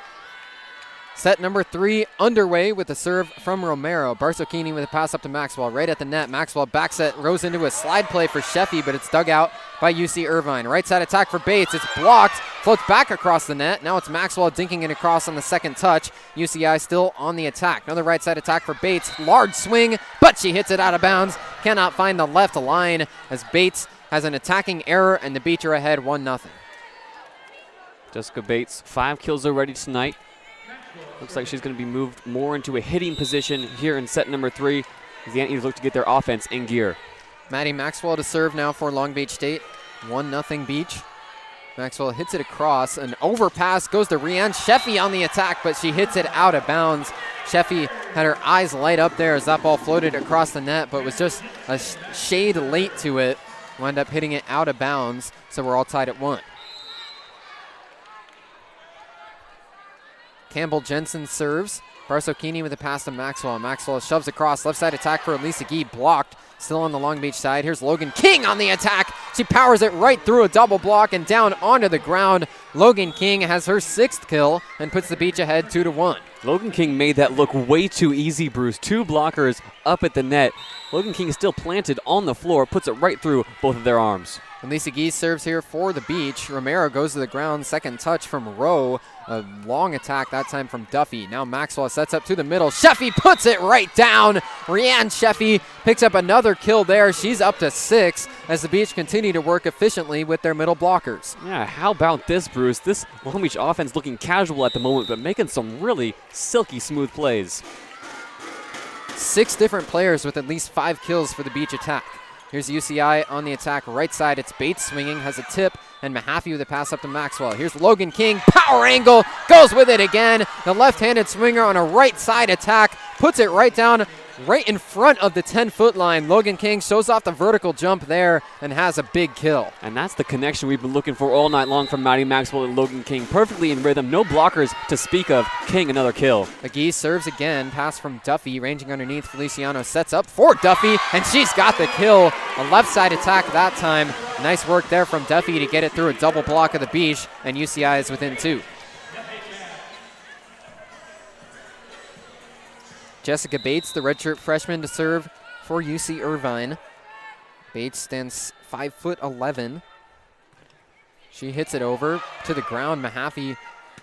Speaker 1: Set number 3 underway with a serve from Romero. Barsocchini with a pass up to Maxwell right at the net. Maxwell back set, rose into a slide play for Sheffy, but it's dug out by UC Irvine. Right side attack for Bates. It's blocked, floats back across the net. Now it's Maxwell dinking it across on the second touch. UCI still on the attack. Another right side attack for Bates. Large swing, but she hits it out of bounds. Cannot find the left line as Bates has an attacking error, and the Beach are ahead 1-0.
Speaker 2: Jessica Bates, 5 kills already tonight. Looks like she's going to be moved more into a hitting position here in set number 3 as the Anteaters look to get their offense in gear.
Speaker 1: Maddie Maxwell to serve now for Long Beach State. 1-0 Beach. Maxwell hits it across. An overpass goes to Rianne Sheffy on the attack, but she hits it out of bounds. Sheffy had her eyes light up there as that ball floated across the net, but was just a shade late to it. Wound up hitting it out of bounds, so we're all tied at 1. Campbell Jensen serves. Barsocchini with a pass to Maxwell. Maxwell shoves across. Left side attack for Elisa Gee. Blocked. Still on the Long Beach side. Here's Logan King on the attack. She powers it right through a double block and down onto the ground. Logan King has her 6th kill and puts the Beach ahead 2-1.
Speaker 2: Logan King made that look way too easy, Bruce. 2 blockers up at the net. Logan King is still planted on the floor, puts it right through both of their arms.
Speaker 1: Elisa Gee serves here for the Beach. Romero goes to the ground. Second touch from Rowe. A long attack that time from Duffy. Now Maxwell sets up to the middle. Sheffy puts it right down. Rianne Sheffy picks up another kill there. She's up to 6 as the Beach continue to work efficiently with their middle blockers.
Speaker 2: Yeah, how about this, Bruce? This Long Beach offense looking casual at the moment, but making some really silky smooth plays.
Speaker 1: 6 different players with at least 5 kills for the Beach attack. Here's UCI on the attack. Right side, it's Bates swinging, has a tip, and Mahaffey with a pass up to Maxwell. Here's Logan King, power angle, goes with it again. The left-handed swinger on a right side attack, puts it right down, right in front of the 10-foot line. Logan King shows off the vertical jump there and has a big kill.
Speaker 2: And that's the connection we've been looking for all night long from Maddie Maxwell and Logan King. Perfectly in rhythm, no blockers to speak of. King, another kill.
Speaker 1: McGee serves again, pass from Duffy, ranging underneath. Feliciano sets up for Duffy, and she's got the kill. A left side attack that time. Nice work there from Duffy to get it through a double block of the Beach, and UCI is within 2. Jessica Bates, the redshirt freshman, to serve for UC Irvine. Bates stands 5'11". She hits it over to the ground. Mahaffey,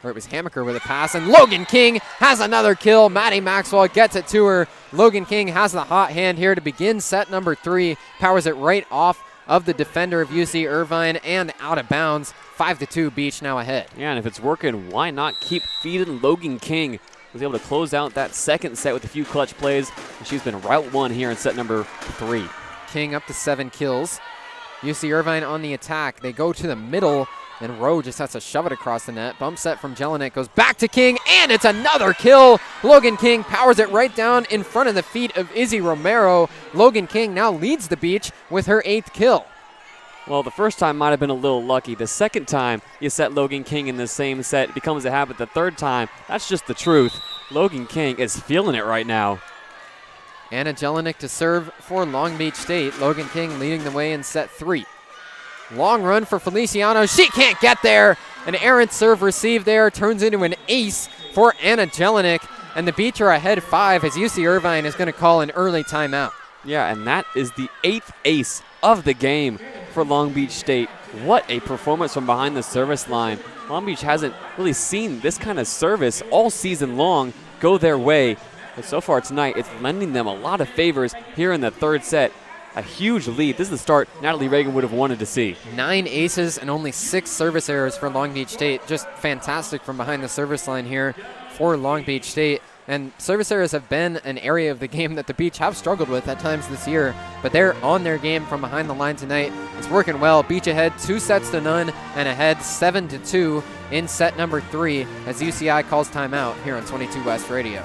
Speaker 1: or it was Hammaker with a pass, and Logan King has another kill. Maddie Maxwell gets it to her. Logan King has the hot hand here to begin set number 3. Powers it right off of the defender of UC Irvine and out of bounds. 5-2 Beach now ahead.
Speaker 2: Yeah, and if it's working, why not keep feeding Logan King? Was able to close out that second set with a few clutch plays, and she's been route 1 here in set number 3.
Speaker 1: King up to 7 kills. UC Irvine on the attack. They go to the middle And Rowe just has to shove it across the net. Bump set from Jelinek goes back to King, and it's another kill. Logan King powers it right down in front of the feet of Izzy Romero. Logan King now leads the Beach with her 8th kill.
Speaker 2: Well, the first time might have been a little lucky. The second time you set Logan King in the same set, it becomes a habit. The third time, that's just the truth. Logan King is feeling it right now.
Speaker 1: Anna Jelinek to serve for Long Beach State. Logan King leading the way in set 3. Long run for Feliciano. She can't get there. An errant serve receive there turns into an ace for Anna Jelinek. And the Beach are ahead 5 as UC Irvine is going to call an early timeout.
Speaker 2: Yeah, and that is the 8th ace of the game for Long Beach State. What a performance from behind the service line. Long Beach hasn't really seen this kind of service all season long go their way. But so far tonight, it's lending them a lot of favors here in the third set. A huge lead. This is the start Natalie Reagan would have wanted to see.
Speaker 1: 9 aces and only 6 service errors for Long Beach State. Just fantastic from behind the service line here for Long Beach State. And service errors have been an area of the game that the Beach have struggled with at times this year, but they're on their game from behind the line tonight. It's working well. Beach ahead 2-0 and ahead 7-2 in set number 3 as UCI calls timeout here on 22 West Radio.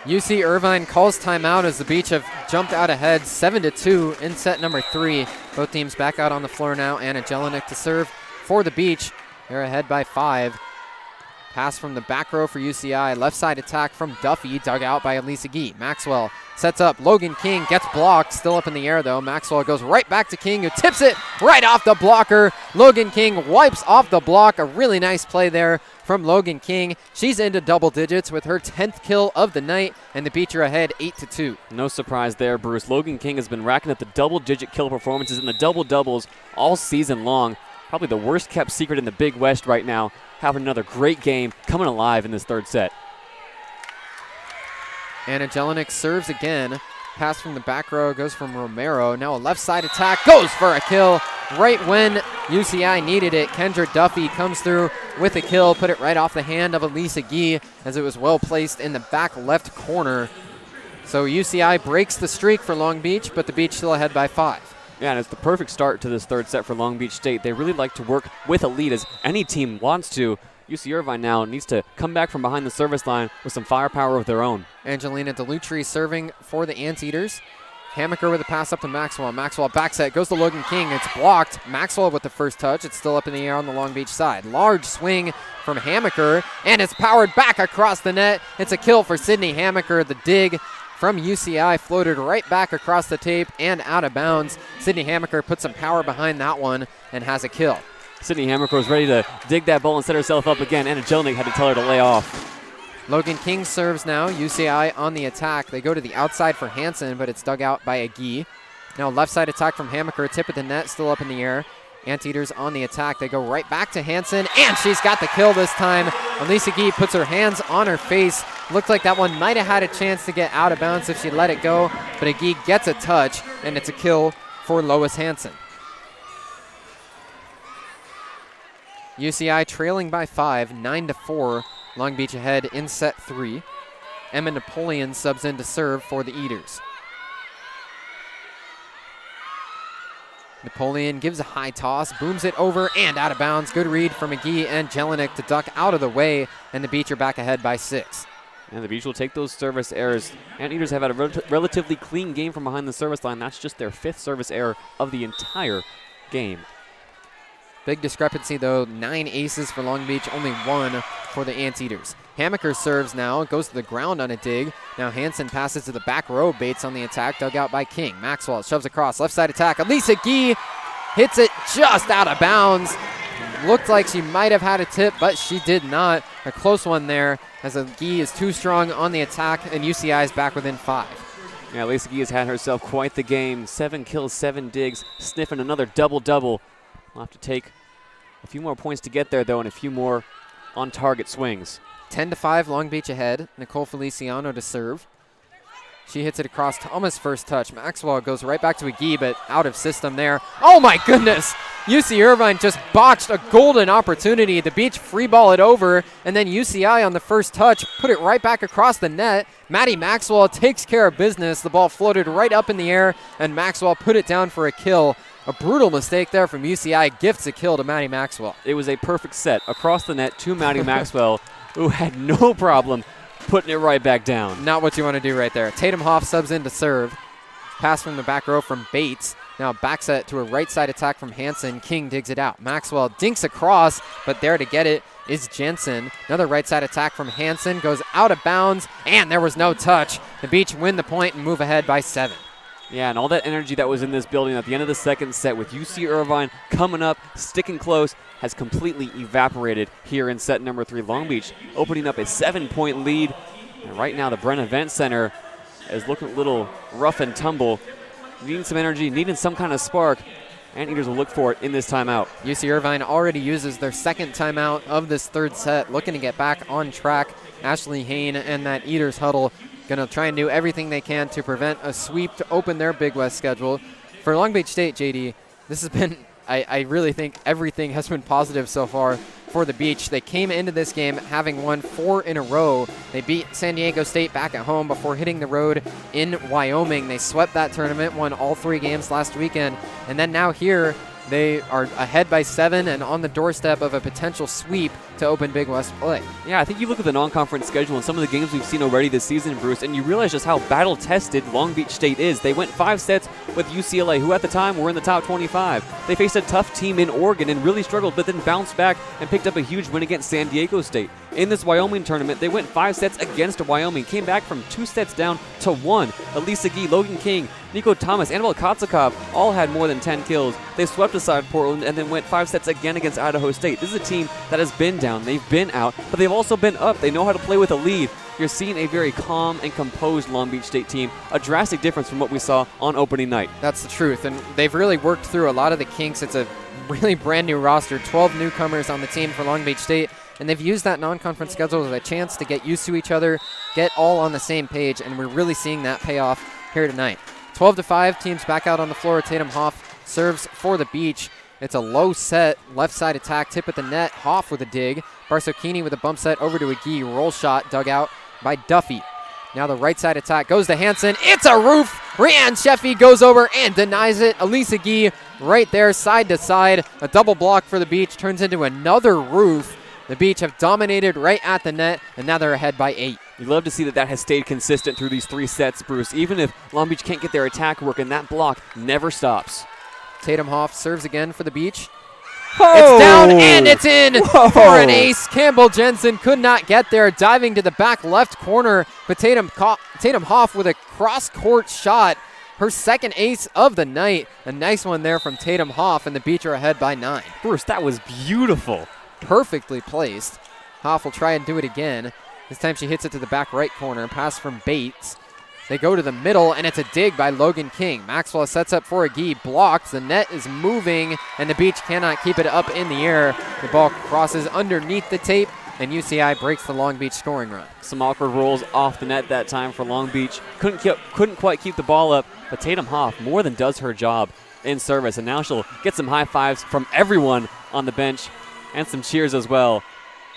Speaker 1: UC Irvine calls timeout as the Beach have jumped out ahead 7-2 in set number 3. Both teams back out on the floor now. Anna Jelinek to serve for the Beach. They're ahead by 5. Pass from the back row for UCI. Left side attack from Duffy, dug out by Elisa Gee. Maxwell sets up. Logan King gets blocked. Still up in the air though. Maxwell goes right back to King, who tips it right off the blocker. Logan King wipes off the block. A really nice play there from Logan King. She's into double digits with her 10th kill of the night, and the Beach are ahead 8-2.
Speaker 2: No surprise there, Bruce. Logan King has been racking up the double-digit kill performances and the double-doubles all season long. Probably the worst-kept secret in the Big West right now. Having another great game coming alive in this third set.
Speaker 1: Anna Jelinek serves again. Pass from the back row goes from Romero. Now a left side attack goes for a kill right when UCI needed it. Kendra Duffy comes through with a kill, put it right off the hand of Elisa Gee as it was well placed in the back left corner. So UCI breaks the streak for Long Beach, but the Beach still ahead by 5.
Speaker 2: Yeah, and it's the perfect start to this third set for Long Beach State. They really like to work with a lead, as any team wants to. UC Irvine now needs to come back from behind the service line with some firepower of their own.
Speaker 1: Angelina DeLutri serving for the Anteaters. Hammaker with a pass up to Maxwell. Maxwell back set, goes to Logan King. It's blocked. Maxwell with the first touch. It's still up in the air on the Long Beach side. Large swing from Hammaker, and it's powered back across the net. It's a kill for Sydney Hammaker. The dig from UCI floated right back across the tape and out of bounds. Sydney Hammaker put some power behind that one and has a kill.
Speaker 2: Sydney Hammaker was ready to dig that ball and set herself up again. Anna Jelinek had to tell her to lay off.
Speaker 1: Logan King serves now. UCI on the attack. They go to the outside for Hansen, but it's dug out by a Gee. Now left side attack from Hammaker. Tip at the net, still up in the air. Anteaters on the attack. They go right back to Hansen, and she's got the kill this time. Elisa Gee puts her hands on her face. Looked like that one might have had a chance to get out of bounds if she let it go, but a Gee gets a touch, and it's a kill for Lois Hansen. UCI trailing by 5, 9-4. Long Beach ahead in set 3. Emma Napoleon subs in to serve for the Eaters. Napoleon gives a high toss, booms it over and out of bounds. Good read from McGee and Jelinek to duck out of the way, and the Beach are back ahead by 6.
Speaker 2: And the Beach will take those service errors. Anteaters have had a relatively clean game from behind the service line. That's just their 5th service error of the entire game.
Speaker 1: Big discrepancy though, 9 aces for Long Beach, only 1 for the Anteaters. Hammaker serves now, goes to the ground on a dig. Now Hansen passes to the back row, Bates on the attack, dug out by King. Maxwell shoves across, left side attack. Elisa Gee hits it just out of bounds. Looked like she might have had a tip, but she did not. A close one there, as Gee is too strong on the attack, and UCI is back within 5.
Speaker 2: Yeah, Lisa Gee has had herself quite the game. 7 kills, 7 digs, sniffing another double-double. We'll have to take a few more points to get there, though, and a few more on-target swings.
Speaker 1: 10-5, Long Beach ahead. Nicole Feliciano to serve. She hits it across Thomas' first touch. Maxwell goes right back to a Gee, but out of system there. Oh my goodness! UC Irvine just botched a golden opportunity. The Beach free ball it over, and then UCI on the first touch put it right back across the net. Maddie Maxwell takes care of business. The ball floated right up in the air, and Maxwell put it down for a kill. A brutal mistake there from UCI. Gifts a kill to Maddie Maxwell.
Speaker 2: It was a perfect set across the net to Maddie Maxwell, who had no problem putting it right back down.
Speaker 1: Not what you want to do right there. Tatum Hoff subs in to serve. Pass from the back row from Bates. Now back set to a right side attack from Hansen. King digs it out. Maxwell dinks across, but there to get it is Jensen. Another right side attack from Hansen. Goes out of bounds, and there was no touch. The Beach win the point and move ahead by 7.
Speaker 2: Yeah, and all that energy that was in this building at the end of the second set with UC Irvine coming up, sticking close, has completely evaporated here in set number 3. Long Beach opening up a 7-point lead. And right now the Bren Events Center is looking a little rough and tumble, needing some energy, needing some kind of spark. Anteaters will look for it in this timeout.
Speaker 1: UC Irvine already uses their second timeout of this third set, looking to get back on track. Ashley Hain and that Eaters huddle going to try and do everything they can to prevent a sweep to open their Big West schedule. For Long Beach State, JD, this has been, I really think everything has been positive so far for the Beach. They came into this game having won 4 in a row. They beat San Diego State back at home before hitting the road in Wyoming. They swept that tournament, won all 3 games last weekend, and then now here they are ahead by 7 and on the doorstep of a potential sweep to open Big West play.
Speaker 2: Yeah, I think you look at the non-conference schedule and some of the games we've seen already this season, Bruce, and you realize just how battle-tested Long Beach State is. They went 5 sets with UCLA, who at the time were in the top 25. They faced a tough team in Oregon and really struggled, but then bounced back and picked up a huge win against San Diego State. In this Wyoming tournament, they went 5 sets against Wyoming, came back from 2 sets down to 1. Elisa Gee, Logan King, Nico Thomas, Annabelle Kotsakov all had more than 10 kills. They swept aside Portland and then went 5 sets again against Idaho State. This is a team that has been down. They've been out, but they've also been up. They know how to play with a lead. You're seeing a very calm and composed Long Beach State team, a drastic difference from what we saw on opening night.
Speaker 1: That's the truth, and they've really worked through a lot of the kinks. It's a really brand new roster, 12 newcomers on the team for Long Beach State, and they've used that non-conference schedule as a chance to get used to each other, get all on the same page, and we're really seeing that pay off here tonight. 12-5, teams back out on the floor. Tatum Hoff serves for the Beach. It's a low set, left side attack, tip at the net. Hoff with a dig. Barsocchini with a bump set over to a Gee. Roll shot dug out by Duffy. Now the right side attack goes to Hansen. It's a roof. Rianne Sheffy goes over and denies it. Elisa Gee right there, side to side. A double block for the Beach turns into another roof. The Beach have dominated right at the net, and now they're ahead by 8.
Speaker 2: You'd love to see that has stayed consistent through these 3 sets, Bruce. Even if Long Beach can't get their attack working, that block never stops.
Speaker 1: Tatum Hoff serves again for the Beach. It's down and it's in for an ace. Campbell Jensen could not get there, diving to the back left corner, but Tatum Hoff with a cross-court shot. Her second ace of the night. A nice one there from Tatum Hoff, and the Beach are ahead by 9.
Speaker 2: Bruce, that was beautiful.
Speaker 1: Perfectly placed. Hoff will try and do it again. This time she hits it to the back right corner. Pass from Bates. They go to the middle, and it's a dig by Logan King. Maxwell sets up for a Gee, blocks. The net is moving, and the Beach cannot keep it up in the air. The ball crosses underneath the tape, and UCI breaks the Long Beach scoring run.
Speaker 2: Some awkward rolls off the net that time for Long Beach. Couldn't quite keep the ball up, but Tatum Hoff more than does her job in service, and now she'll get some high fives from everyone on the bench and some cheers as well.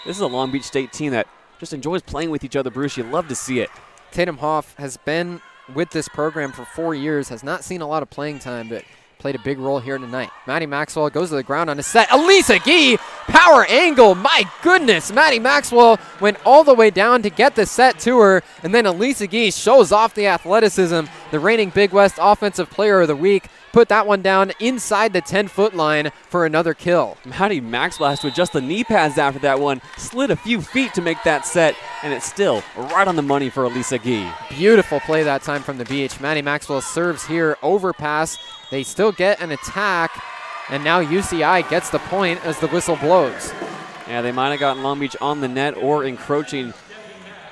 Speaker 2: This is a Long Beach State team that just enjoys playing with each other, Bruce. You love to see it.
Speaker 1: Tatum Hoff has been with this program for 4 years, has not seen a lot of playing time, but played a big role here tonight. Maddie Maxwell goes to the ground on a set. Elisa Gee, power angle. My goodness, Maddie Maxwell went all the way down to get the set to her, and then Elisa Gee shows off the athleticism, the reigning Big West Offensive Player of the Week. put that one down inside the 10-foot line for another kill.
Speaker 2: Maddie Maxwell has to adjust the knee pads after that one. Slid a few feet to make that set, and it's still right on the money for Elisa Gee.
Speaker 1: Beautiful play that time from the beach. Maddie Maxwell serves here, overpass. They still get an attack, and now UCI gets the point as the whistle blows.
Speaker 2: Yeah, they might have gotten Long Beach on the net or encroaching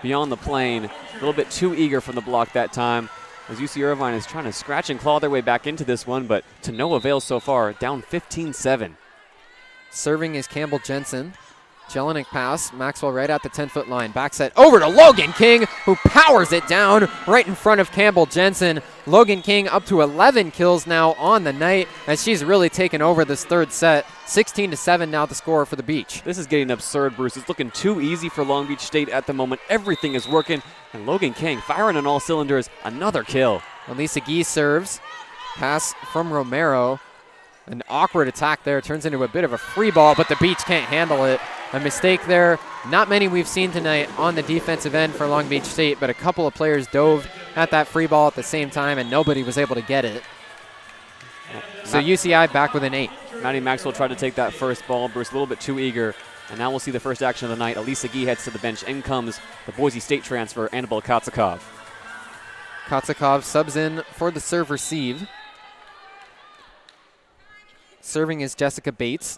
Speaker 2: beyond the plane. A little bit too eager from the block that time, as UC Irvine is trying to scratch and claw their way back into this one, but to no avail so far, down 15-7.
Speaker 1: Serving is Campbell Jensen. Jelinek pass, Maxwell right at the 10-foot line. Back set over to Logan King, who powers it down right in front of Campbell Jensen. Logan King up to 11 kills now on the night, as she's really taken over this third set. 16-7 now the score for the Beach.
Speaker 2: This is getting absurd, Bruce. It's looking too easy for Long Beach State at the moment. Everything is working, and Logan King firing on all cylinders. Another kill.
Speaker 1: Elisa Gee serves. Pass from Romero. An awkward attack there, turns into a bit of a free ball, but the Beach can't handle it. A mistake there. Not many we've seen tonight on the defensive end for Long Beach State, but a couple of players dove at that free ball at the same time, and nobody was able to get it. So UCI back with an 8.
Speaker 2: Maddie Maxwell tried to take that first ball. Bruce a little bit too eager, and now we'll see the first action of the night. Elisa Gee heads to the bench. In comes the Boise State transfer, Annabelle Kotzakov.
Speaker 1: Kotzakov subs in for the serve receive. Serving is Jessica Bates.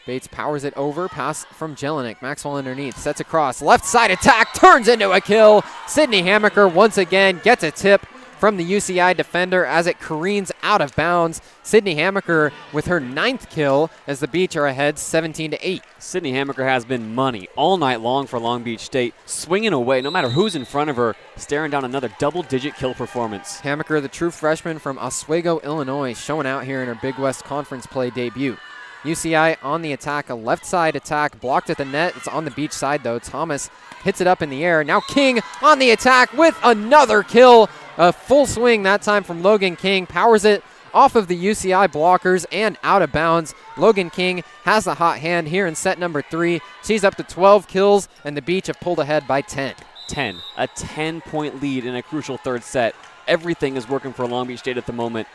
Speaker 1: Bates powers it over. Pass from Jelinek. Maxwell underneath. Sets across. Left side attack. Turns into a kill. Sydney Hammaker once again gets a tip from the UCI defender as it careens out of bounds. Sydney Hammaker with her 9th kill as the Beach are ahead 17-8.
Speaker 2: Sydney Hammaker has been money all night long for Long Beach State, swinging away no matter who's in front of her, staring down another double-digit kill performance.
Speaker 1: Hammaker, the true freshman from Oswego, Illinois, showing out here in her Big West Conference play debut. UCI on the attack, a left side attack, blocked at the net. It's on the Beach side though. Thomas hits it up in the air. Now King on the attack with another kill. A full swing that time from Logan King. Powers it off of the UCI blockers and out of bounds. Logan King has the hot hand here in set number 3. She's up to 12 kills, and the Beach have pulled ahead by 10.
Speaker 2: 10. A 10-point lead in a crucial third set. Everything is working for Long Beach State at the moment.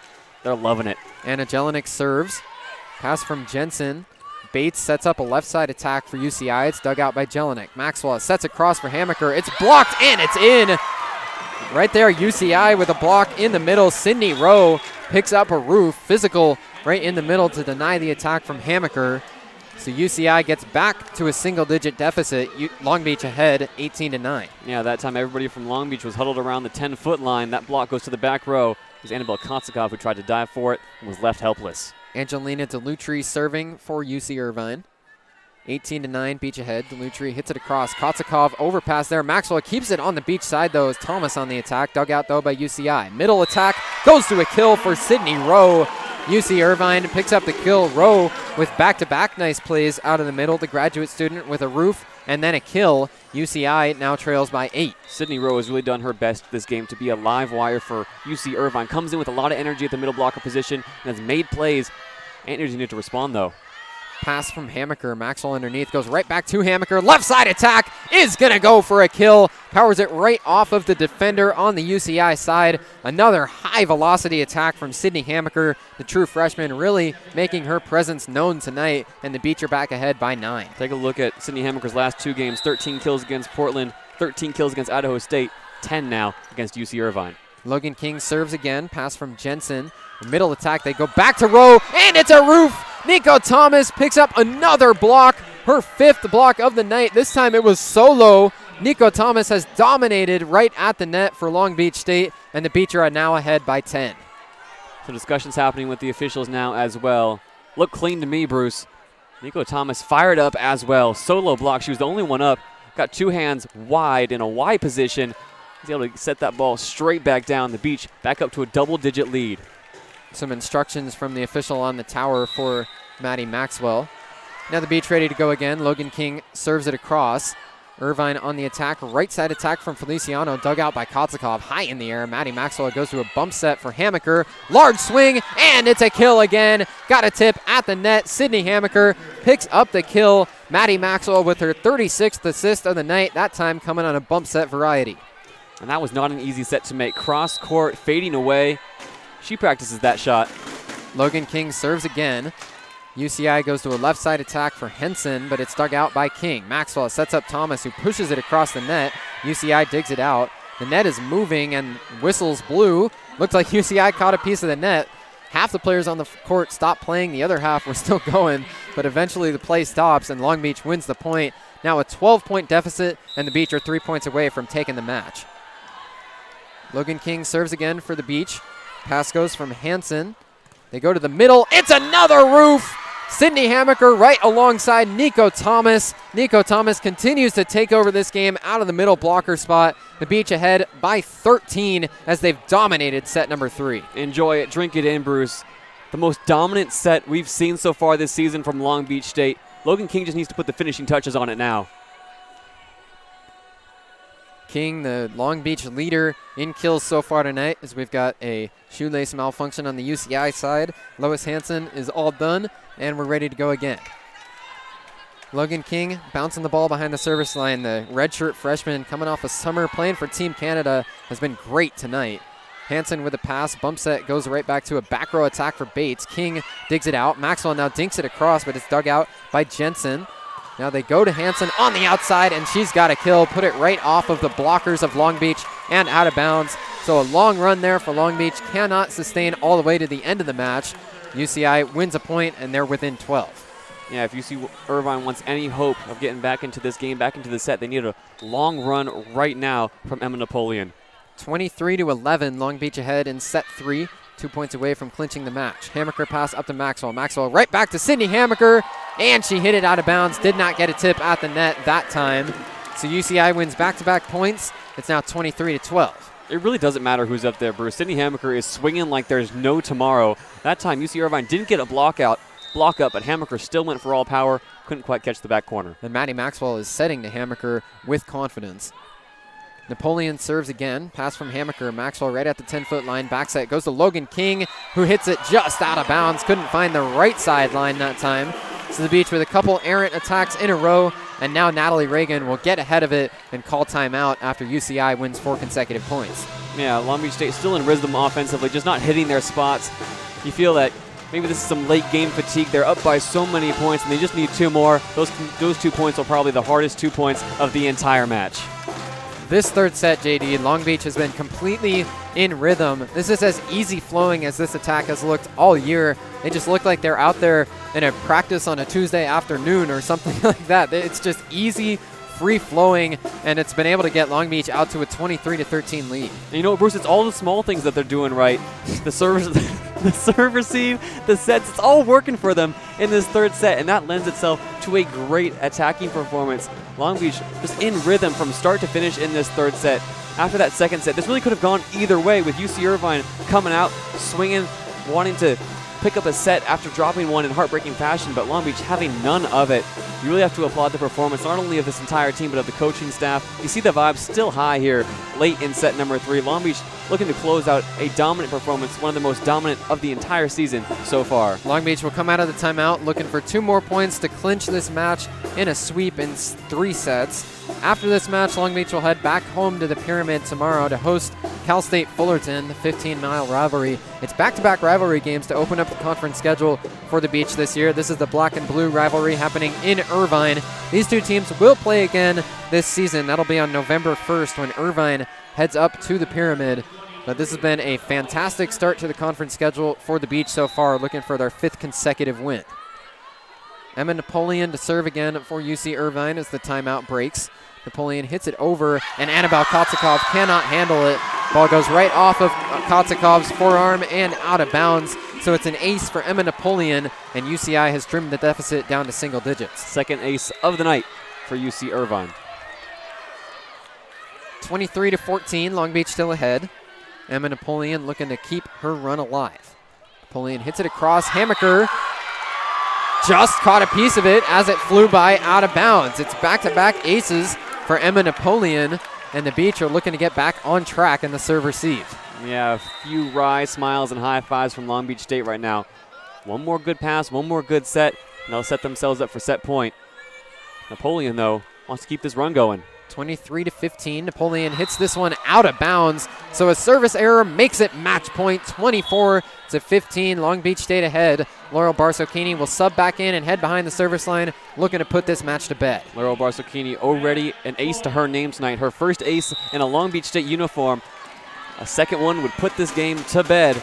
Speaker 2: They're loving it. Anna
Speaker 1: Jelinek serves. Pass from Jensen. Bates sets up a left side attack for UCI. It's dug out by Jelinek. Maxwell sets across for Hammaker. It's blocked and it's in. Right there, UCI with a block in the middle. Sydney Rowe picks up a roof, physical right in the middle to deny the attack from Hammaker. So UCI gets back to a single-digit deficit. Long Beach ahead, 18-9.
Speaker 2: Yeah, that time everybody from Long Beach was huddled around the 10-foot line. That block goes to the back row. It was Annabelle Kotzakov who tried to dive for it and was left helpless.
Speaker 1: Angelina Delutri serving for UC Irvine. 18-9, Beach ahead. Delutri hits it across. Kotzakov overpass there. Maxwell keeps it on the Beach side, though, as Thomas on the attack. Dug out, though, by UCI. Middle attack goes to a kill for Sydney Rowe. UC Irvine picks up the kill. Rowe with back-to-back nice plays out of the middle. The graduate student with a roof and then a kill. UCI now trails by 8.
Speaker 2: Sydney Rowe has really done her best this game to be a live wire for UC Irvine. Comes in with a lot of energy at the middle blocker position and has made plays. Antlers need to respond, though.
Speaker 1: Pass from Hammaker. Maxwell underneath. Goes right back to Hammaker. Left side attack is going to go for a kill. Powers it right off of the defender on the UCI side. Another high-velocity attack from Sydney Hammaker, the true freshman, really making her presence known tonight, and the Beach are back ahead by 9.
Speaker 2: Take a look at Sydney Hammaker's last 2 games. 13 kills against Portland, 13 kills against Idaho State, 10 now against UC Irvine.
Speaker 1: Logan King serves again. Pass from Jensen. The middle attack, they go back to Rowe, and it's a roof! Nico Thomas picks up another block, her 5th block of the night. This time it was solo. Nico Thomas has dominated right at the net for Long Beach State, and the Beach are now ahead by 10.
Speaker 2: So discussions happening with the officials now as well. Look clean to me, Bruce. Nico Thomas fired up as well. Solo block, she was the only one up. Got 2 hands wide in a Y position. He's able to set that ball straight back down. The Beach back up to a double-digit lead.
Speaker 1: Some instructions from the official on the tower for Maddie Maxwell. Now the Beach ready to go again. Logan King serves it across. Irvine on the attack. Right side attack from Feliciano. Dug out by Kotzakov. High in the air. Maddie Maxwell goes to a bump set for Hammaker. Large swing, and it's a kill again. Got a tip at the net. Sydney Hammaker picks up the kill. Maddie Maxwell with her 36th assist of the night. That time coming on a bump set variety.
Speaker 2: And that was not an easy set to make. Cross court, fading away. She practices that shot.
Speaker 1: Logan King serves again. UCI goes to a left side attack for Henson, but it's dug out by King. Maxwell sets up Thomas, who pushes it across the net. UCI digs it out. The net is moving and whistles blue. Looked like UCI caught a piece of the net. Half the players on the court stopped playing. The other half were still going, but eventually the play stops and Long Beach wins the point. Now a 12-point deficit, and the Beach are 3 points away from taking the match. Logan King serves again for the Beach. Pass goes from Hanson. They go to the middle. It's another roof! Sydney Hammaker right alongside Nico Thomas. Nico Thomas continues to take over this game out of the middle blocker spot. The Beach ahead by 13 as they've dominated set number 3.
Speaker 2: Enjoy it. Drink it in, Bruce. The most dominant set we've seen so far this season from Long Beach State. Logan King just needs to put the finishing touches on it now.
Speaker 1: King, the Long Beach leader in kills so far tonight, as we've got a shoelace malfunction on the UCI side. Lois Hanson is all done, and we're ready to go again. Logan King bouncing the ball behind the service line. The redshirt freshman coming off a summer playing for Team Canada has been great tonight. Hanson with a pass, bump set, goes right back to a back row attack for Bates. King digs it out. Maxwell now dinks it across, but it's dug out by Jensen. Now they go to Hanson on the outside, and she's got a kill. Put it right off of the blockers of Long Beach and out of bounds. So a long run there for Long Beach. Cannot sustain all the way to the end of the match. UCI wins a point, and they're within 12.
Speaker 2: Yeah, if UC Irvine wants any hope of getting back into this game, back into the set, they need a long run right now from Emma Napoleon.
Speaker 1: 23-11, Long Beach ahead in set 3. 2 points away from clinching the match. Hammaker pass up to Maxwell. Maxwell right back to Sydney Hammaker, and she hit it out of bounds. Did not get a tip at the net that time. So UCI wins back-to-back points. It's now 23-12.
Speaker 2: It really doesn't matter who's up there, Bruce. Sydney Hammaker is swinging like there's no tomorrow. That time, UC Irvine didn't get a block up, but Hammaker still went for all power. Couldn't quite catch the back corner.
Speaker 1: And Maddie Maxwell is setting to Hammaker with confidence. Napoleon serves again. Pass from Hammaker. Maxwell right at the 10-foot line. Back set goes to Logan King, who hits it just out of bounds. Couldn't find the right sideline that time. So the Beach with a couple errant attacks in a row, and now Natalie Reagan will get ahead of it and call timeout after UCI wins 4 consecutive points.
Speaker 2: Yeah, Long Beach State still in rhythm offensively, just not hitting their spots. You feel that maybe this is some late game fatigue. They're up by so many points, and they just need 2 more. Those 2 points are probably the hardest 2 points of the entire match.
Speaker 1: This third set, JD, Long Beach has been completely in rhythm. This is as easy flowing as this attack has looked all year. They just look like they're out there in a practice on a Tuesday afternoon or something like that. It's just easy, free flowing, and it's been able to get Long Beach out to a 23-13 lead.
Speaker 2: And you know, Bruce, it's all the small things that they're doing right. The service, the serve receive, the sets, it's all working for them in this third set, and that lends itself to a great attacking performance. Long Beach just in rhythm from start to finish in this third set. After that second set, this really could have gone either way, with UC Irvine coming out, swinging, wanting to pick up a set after dropping one in heartbreaking fashion, but Long Beach having none of it. You really have to applaud the performance, not only of this entire team, but of the coaching staff. You see the vibes still high here late in set number 3. Long Beach looking to close out a dominant performance, one of the most dominant of the entire season so far.
Speaker 1: Long Beach will come out of the timeout looking for 2 more points to clinch this match in a sweep in 3 sets. After this match, Long Beach will head back home to the Pyramid tomorrow to host Cal State Fullerton, the 15-mile rivalry. It's back-to-back rivalry games to open up the conference schedule for the Beach this year. This is the black and blue rivalry happening in Irvine. These 2 teams will play again this season. That'll be on November 1st when Irvine heads up to the Pyramid. But this has been a fantastic start to the conference schedule for the Beach so far, looking for their 5th consecutive win. Emma Napoleon to serve again for UC Irvine as the timeout breaks. Napoleon hits it over, and Annabelle Kotzikov cannot handle it. Ball goes right off of Kotzikov's forearm and out of bounds. So it's an ace for Emma Napoleon, and UCI has trimmed the deficit down to single digits.
Speaker 2: Second ace of the night for UC Irvine.
Speaker 1: 23-14, Long Beach still ahead. Emma Napoleon looking to keep her run alive. Napoleon hits it across. Hammaker just caught a piece of it as it flew by out of bounds. It's back-to-back aces for Emma Napoleon, and the Beach are looking to get back on track in the serve receive.
Speaker 2: Yeah, a few wry smiles and high fives from Long Beach State right now. One more good pass, one more good set, and they'll set themselves up for set point. Napoleon, though, wants to keep this run going.
Speaker 1: 23-15. Napoleon hits this one out of bounds, so a service error makes it match point, 24-15. Long Beach State ahead. Laurel Barsocchini will sub back in and head behind the service line, looking to put this match to bed.
Speaker 2: Laurel Barsocchini already an ace to her name tonight. Her first ace in a Long Beach State uniform. A second one would put this game to bed.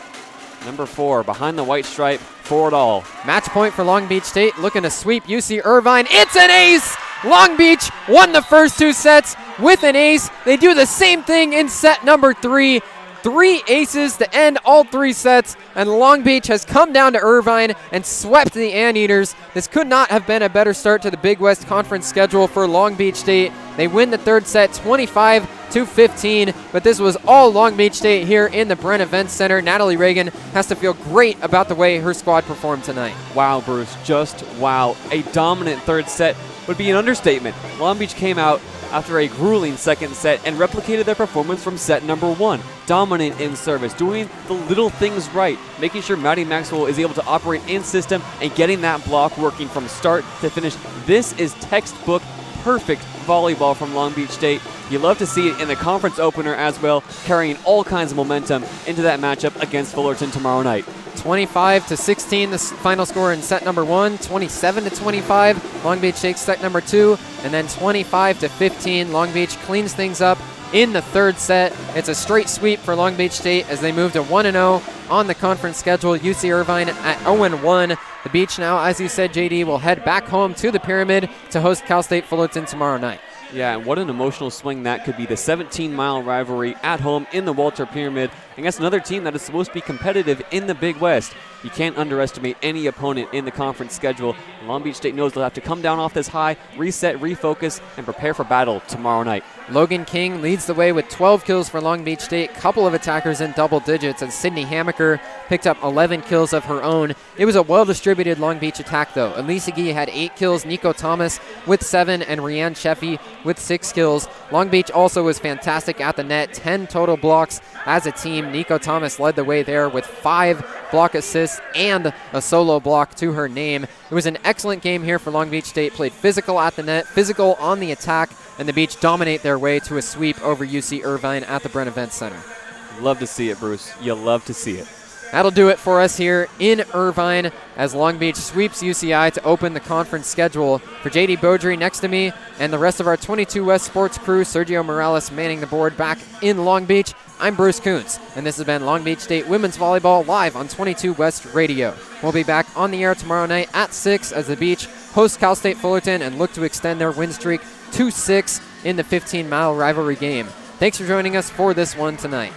Speaker 2: Number 4 behind the white stripe for it all.
Speaker 1: Match point for Long Beach State, looking to sweep UC Irvine. It's an ace! Long Beach won the first 2 sets with an ace. They do the same thing in set number 3. 3 aces to end all 3 sets, and Long Beach has come down to Irvine and swept the Anteaters. This could not have been a better start to the Big West Conference schedule for Long Beach State. They win the third set 25-15, but this was all Long Beach State here in the Bren Events Center. Natalie Reagan has to feel great about the way her squad performed tonight.
Speaker 2: Wow, Bruce, just wow. A dominant third set would be an understatement. Long Beach came out after a grueling second set and replicated their performance from set number 1. Dominant in service, doing the little things right, making sure Maddie Maxwell is able to operate in system and getting that block working from start to finish. This is textbook perfect volleyball from Long Beach State. You love to see it in the conference opener as well, carrying all kinds of momentum into that matchup against Fullerton tomorrow night.
Speaker 1: 25-16, the final score in set number 1. 27-25, Long Beach takes set number 2, and then 25-15, Long Beach cleans things up in the third set. It's a straight sweep for Long Beach State as they move to 1-0 on the conference schedule. UC Irvine at 0-1. The Beach now, as you said, JD, will head back home to the Pyramid to host Cal State Fullerton tomorrow night.
Speaker 2: Yeah, and what an emotional swing that could be. The 17-mile rivalry at home in the Walter Pyramid against another team that is supposed to be competitive in the Big West. You can't underestimate any opponent in the conference schedule. Long Beach State knows they'll have to come down off this high, reset, refocus, and prepare for battle tomorrow night.
Speaker 1: Logan King leads the way with 12 kills for Long Beach State. Couple of attackers in double digits, and Sydney Hamaker picked up 11 kills of her own. It was a well-distributed Long Beach attack, though. Elisa Gee had 8 kills, Nico Thomas with 7, and Rianne Sheffy with 6 kills. Long Beach also was fantastic at the net, 10 total blocks as a team. Nico Thomas led the way there with 5 block assists and a solo block to her name. It was an excellent game here for Long Beach State. Played physical at the net, physical on the attack, and the Beach dominate their way to a sweep over UC Irvine at the Bren Events Center.
Speaker 2: Love to see it, Bruce. You love to see it.
Speaker 1: That'll do it for us here in Irvine as Long Beach sweeps UCI to open the conference schedule. For JayDe Beaudry next to me and the rest of our 22 West sports crew, Sergio Morales manning the board back in Long Beach, I'm Bruce Kuntz, and this has been Long Beach State Women's Volleyball live on 22 West Radio. We'll be back on the air tomorrow night at 6 as the Beach hosts Cal State Fullerton and look to extend their win streak to 6 in the 15-mile rivalry game. Thanks for joining us for this one tonight.